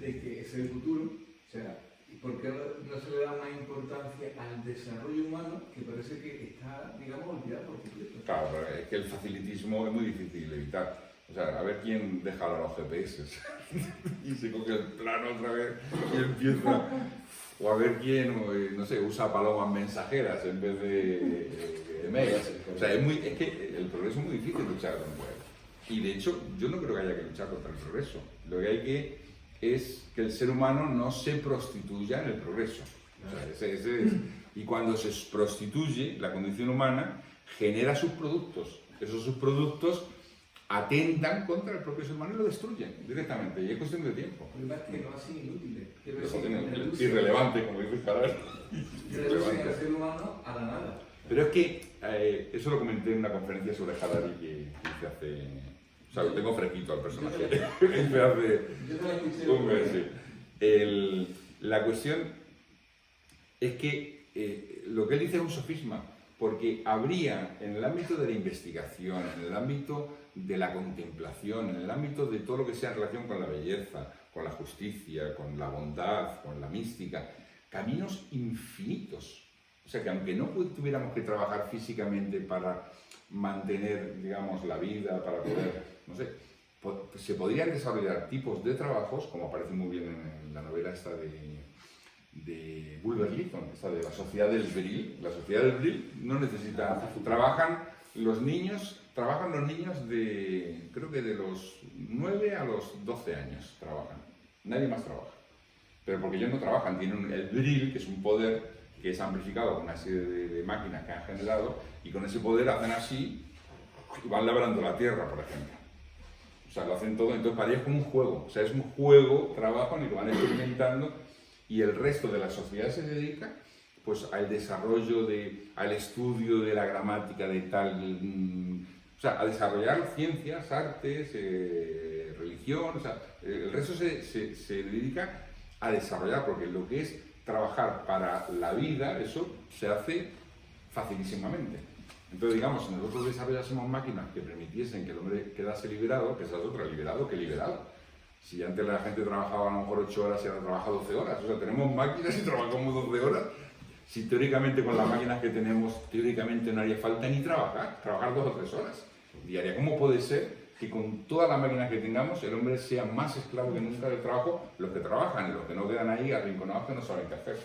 que es el futuro, o sea, ¿por qué no se le da más importancia al desarrollo humano que parece que está, digamos, olvidado por completo? Claro, pero es que el facilitismo es muy difícil de evitar. O sea, a ver quién deja ahora los GPS y se coge el plano otra vez y empieza. O a ver quién, no sé, usa palomas mensajeras en vez de mails. O sea, es que el progreso es muy difícil luchar contra él. Y de hecho, yo no creo que haya que luchar contra el progreso. Lo que hay es que el ser humano no se prostituya en el progreso. O sea, y cuando se prostituye, la condición humana genera subproductos. Esos subproductos atentan contra el propio ser humano y lo destruyen directamente, y es cuestión de tiempo. El problema es que no hacen inútiles. Irrelevante, como dice Harari. Reducen al ser humano a la nada. Pero es que eso lo comenté en una conferencia sobre Harari que hice hace... O sea, lo tengo fresquito al personaje. Yo te lo escuché. Un mes, sí. La cuestión es que lo que él dice es un sofisma, porque habría en el ámbito de la investigación, en el ámbito de la contemplación, en el ámbito de todo lo que sea en relación con la belleza, con la justicia, con la bondad, con la mística, caminos infinitos. O sea que aunque no tuviéramos que trabajar físicamente para mantener, digamos, la vida, para poder, no sé, se podrían desarrollar tipos de trabajos, como aparece muy bien en la novela esta de Bulwer Lytton, esta de la Sociedad del Bril. La Sociedad del Bril no necesita, trabajan los niños de, creo que de los 9 a los 12 años trabajan, nadie más trabaja. Pero porque ellos no trabajan, tienen el Bril, que es un poder que es amplificado con una serie de máquinas que han generado, y con ese poder hacen así y van labrando la tierra, por ejemplo. O sea, lo hacen todo, entonces para ellos es como un juego. O sea, es un juego, trabajan y lo van experimentando, y el resto de la sociedad se dedica pues al desarrollo, al estudio de la gramática de tal, o sea, a desarrollar ciencias, artes, religión, o sea, el resto se dedica a desarrollar, porque lo que es trabajar para la vida, eso se hace facilísimamente. Entonces, digamos, si nosotros desarrollásemos máquinas que permitiesen que el hombre quedase liberado, que esa es otra, liberado que liberado. Si antes la gente trabajaba a lo mejor 8 horas y ahora trabaja 12 horas, o sea, tenemos máquinas y trabajamos 12 horas. Si teóricamente con las máquinas que tenemos, teóricamente no haría falta ni trabajar 2 o 3 horas diarias. ¿Cómo puede ser que con todas las máquinas que tengamos el hombre sea más esclavo que nunca del trabajo, los que trabajan y los que no quedan ahí arrinconados que no saben qué hacer?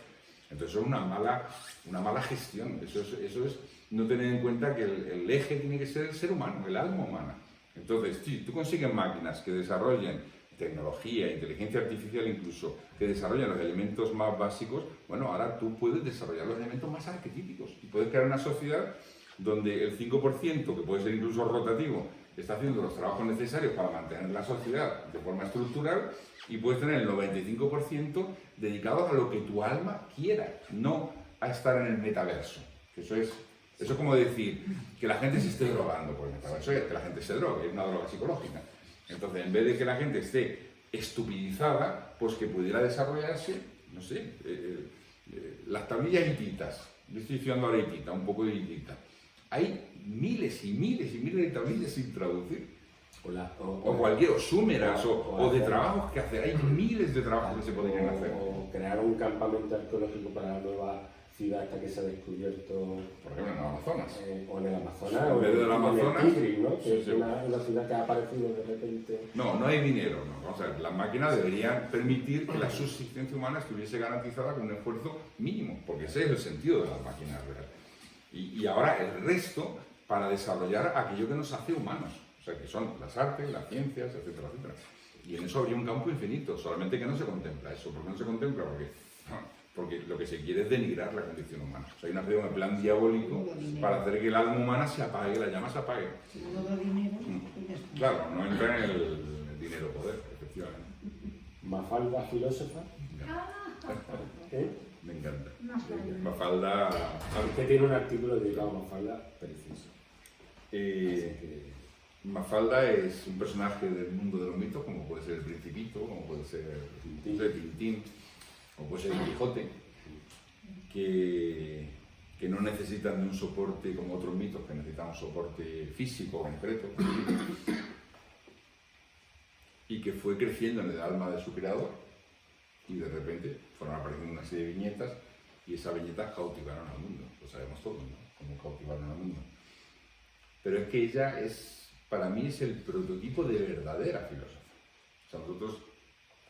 Entonces es una mala gestión. Eso es no tener en cuenta que el eje tiene que ser el ser humano, el alma humana. Entonces, si tú consigues máquinas que desarrollen tecnología, inteligencia artificial incluso, que desarrollan los elementos más básicos, bueno, ahora tú puedes desarrollar los elementos más arquetípicos y puedes crear una sociedad donde el 5%, que puede ser incluso rotativo, está haciendo los trabajos necesarios para mantener la sociedad de forma estructural, y puedes tener el 95% dedicados a lo que tu alma quiera, no a estar en el metaverso. Eso es como decir que la gente se esté drogando por el metaverso, que la gente se drogue, es una droga psicológica. Entonces, en vez de que la gente esté estupidizada, pues que pudiera desarrollarse, no sé, las tablillas hititas. Yo estoy estudiando ahora hitita, un poco de hitita. Hay miles y miles y miles de tablillas sin traducir. O súmeras, o de trabajos que hacer. Hay miles de trabajos que se podrían hacer. O crear un campamento arqueológico para la nueva ciudad hasta que se ha descubierto, por ejemplo, en el Amazonas. O en el Amazonas, en vez del Amazonas, el Tigris, ¿no? Que sí, es una ciudad que ha aparecido de repente. No hay dinero, no. Vamos a ver, las máquinas deberían permitir que la subsistencia humana estuviese garantizada con un esfuerzo mínimo, porque ese es el sentido de las máquinas reales. Y ahora el resto para desarrollar aquello que nos hace humanos, o sea, que son las artes, las ciencias, etcétera, etcétera. Y en eso habría un campo infinito, solamente que no se contempla eso. ¿Por qué no se contempla? Porque lo que se quiere es denigrar la condición humana. O sea, hay un plan diabólico para hacer que el alma humana se apague, la llama se apague. Si no da dinero, claro, no entra en el dinero-poder, efectivamente. Mafalda, filósofa. Me encanta. Mafalda. Usted tiene un artículo dedicado a Mafalda precioso. Mafalda es un personaje del mundo de los mitos, como puede ser el Principito, como puede ser Tintín, o puede ser el Quijote, que no necesitan de un soporte como otros mitos, que necesitan un soporte físico, concreto, y que fue creciendo en el alma de su creador, y de repente fueron apareciendo una serie de viñetas, y esas viñetas cautivaron al mundo. Lo sabemos todos, ¿no? Cómo cautivaron al mundo. Pero es que ella para mí es el prototipo de verdadera filósofa. O sea, nosotros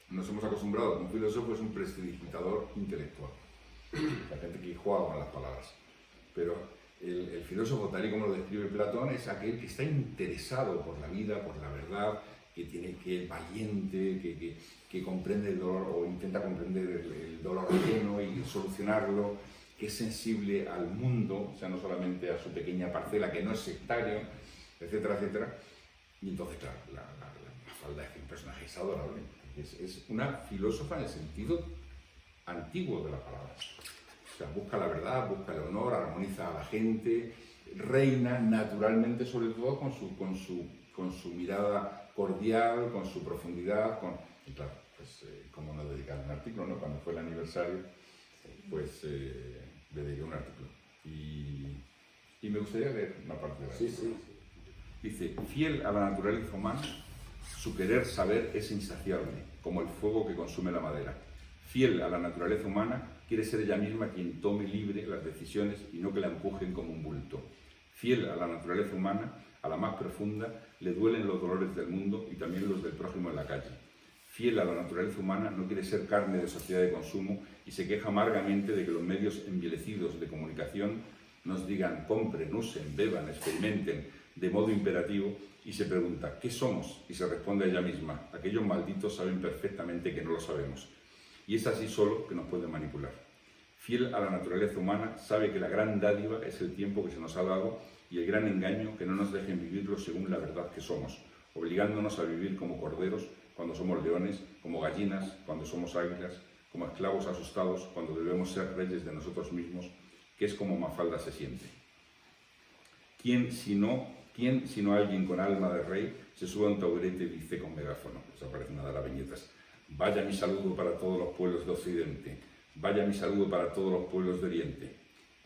nos hemos acostumbrado que un filósofo es un prestidigitador intelectual, la gente que juega con las palabras. Pero el filósofo, tal y como lo describe Platón, es aquel que está interesado por la vida, por la verdad, que es valiente, que comprende el dolor o intenta comprender el dolor ajeno y solucionarlo, que es sensible al mundo, o sea, no solamente a su pequeña parcela, que no es sectario, etcétera, etcétera. Y entonces, claro, la Mafalda es un personaje adorable. Es una filósofa en el sentido antiguo de la palabra. O sea, busca la verdad, busca el honor, armoniza a la gente, reina naturalmente, sobre todo con su mirada cordial, con su profundidad, y claro, pues pues, cómo no dedicar un artículo, ¿no? Cuando fue el aniversario, pues le dediqué un artículo. Y me gustaría leer una parte de la artículo. Dice, fiel a la naturaleza humana, su querer saber es insaciable, como el fuego que consume la madera. Fiel a la naturaleza humana, quiere ser ella misma quien tome libre las decisiones y no que la empujen como un bulto. Fiel a la naturaleza humana, a la más profunda, le duelen los dolores del mundo y también los del prójimo en la calle. Fiel a la naturaleza humana, no quiere ser carne de sociedad de consumo y se queja amargamente de que los medios envilecidos de comunicación nos digan compren, usen, beban, experimenten de modo imperativo y se pregunta ¿qué somos? Y se responde a ella misma, aquellos malditos saben perfectamente que no lo sabemos. Y es así solo que nos pueden manipular. Fiel a la naturaleza humana, sabe que la gran dádiva es el tiempo que se nos ha dado y el gran engaño que no nos dejen vivirlo según la verdad que somos, obligándonos a vivir como corderos cuando somos leones, como gallinas cuando somos águilas, como esclavos asustados cuando debemos ser reyes de nosotros mismos, que es como Mafalda se siente. ¿Quién sino alguien con alma de rey se sube a un taburete y dice con megáfono? Eso aparece en una de las viñetas. Vaya mi saludo para todos los pueblos de Occidente, vaya mi saludo para todos los pueblos de Oriente.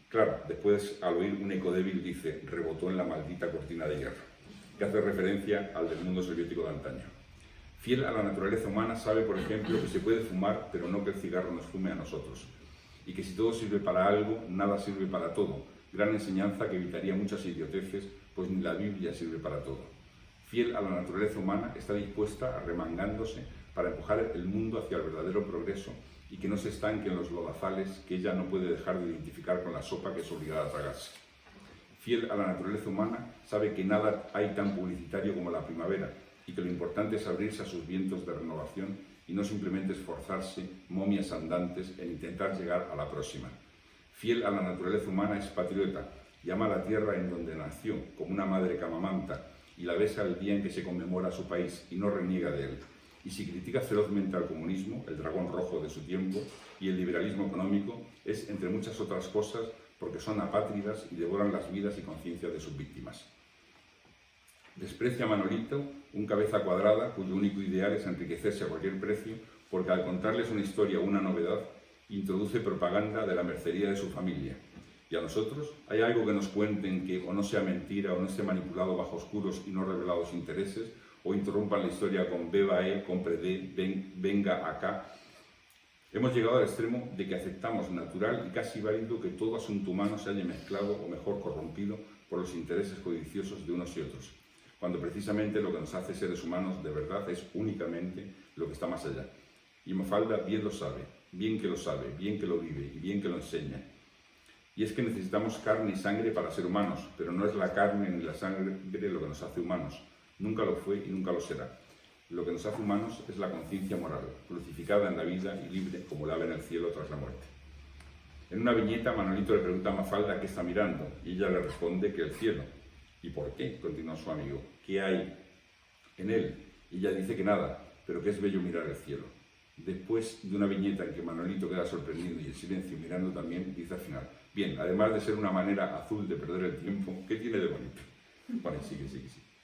Claro, después al oír un eco débil dice, rebotó en la maldita cortina de hierro, que hace referencia al del mundo soviético de antaño. Fiel a la naturaleza humana sabe, por ejemplo, que se puede fumar, pero no que el cigarro nos fume a nosotros. Y que si todo sirve para algo, nada sirve para todo. Gran enseñanza que evitaría muchas idioteces, pues ni la Biblia sirve para todo. Fiel a la naturaleza humana, está dispuesta, arremangándose, para empujar el mundo hacia el verdadero progreso y que no se estanque en los lodazales que ella no puede dejar de identificar con la sopa que es obligada a tragarse. Fiel a la naturaleza humana, sabe que nada hay tan publicitario como la primavera y que lo importante es abrirse a sus vientos de renovación y no simplemente esforzarse, momias andantes, en intentar llegar a la próxima. Fiel a la naturaleza humana es patriota, llama a la tierra en donde nació, como una madre que amamanta, y la besa el día en que se conmemora su país y no reniega de él. Y si critica ferozmente al comunismo, el dragón rojo de su tiempo, y el liberalismo económico, es, entre muchas otras cosas, porque son apátridas y devoran las vidas y conciencias de sus víctimas. Desprecia a Manolito, un cabeza cuadrada cuyo único ideal es enriquecerse a cualquier precio, porque al contarles una historia o una novedad, introduce propaganda de la mercería de su familia. Y a nosotros, ¿hay algo que nos cuenten que o no sea mentira o no esté manipulado bajo oscuros y no revelados intereses, o interrumpan la historia con beba, compre de, venga acá? Hemos llegado al extremo de que aceptamos natural y casi válido que todo asunto humano se haya mezclado o mejor corrompido por los intereses codiciosos de unos y otros, cuando precisamente lo que nos hace seres humanos de verdad es únicamente lo que está más allá. Y Mafalda bien lo sabe, bien que lo vive y bien que lo enseña. Y es que necesitamos carne y sangre para ser humanos, pero no es la carne ni la sangre lo que nos hace humanos. Nunca lo fue y nunca lo será. Lo que nos hace humanos es la conciencia moral, crucificada en la vida y libre como el ave en el cielo tras la muerte. En una viñeta, Manolito le pregunta a Mafalda qué está mirando, y ella le responde que el cielo. ¿Y por qué?, continúa su amigo. ¿Qué hay en él? Y ella dice que nada, pero que es bello mirar el cielo. Después de una viñeta en que Manolito queda sorprendido y en silencio mirando también, dice al final, bien, además de ser una manera azul de perder el tiempo, ¿qué tiene de bonito? Bueno, sí.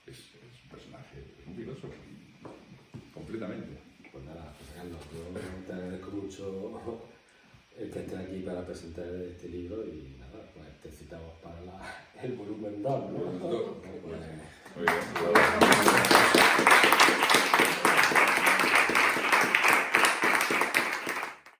Es un personaje, es un filósofo, completamente. Pues nada, pues Carlos, yo te agradezco mucho el que estés aquí para presentar este libro y nada, pues te citamos para el volumen 2, ¿no? Muy bien.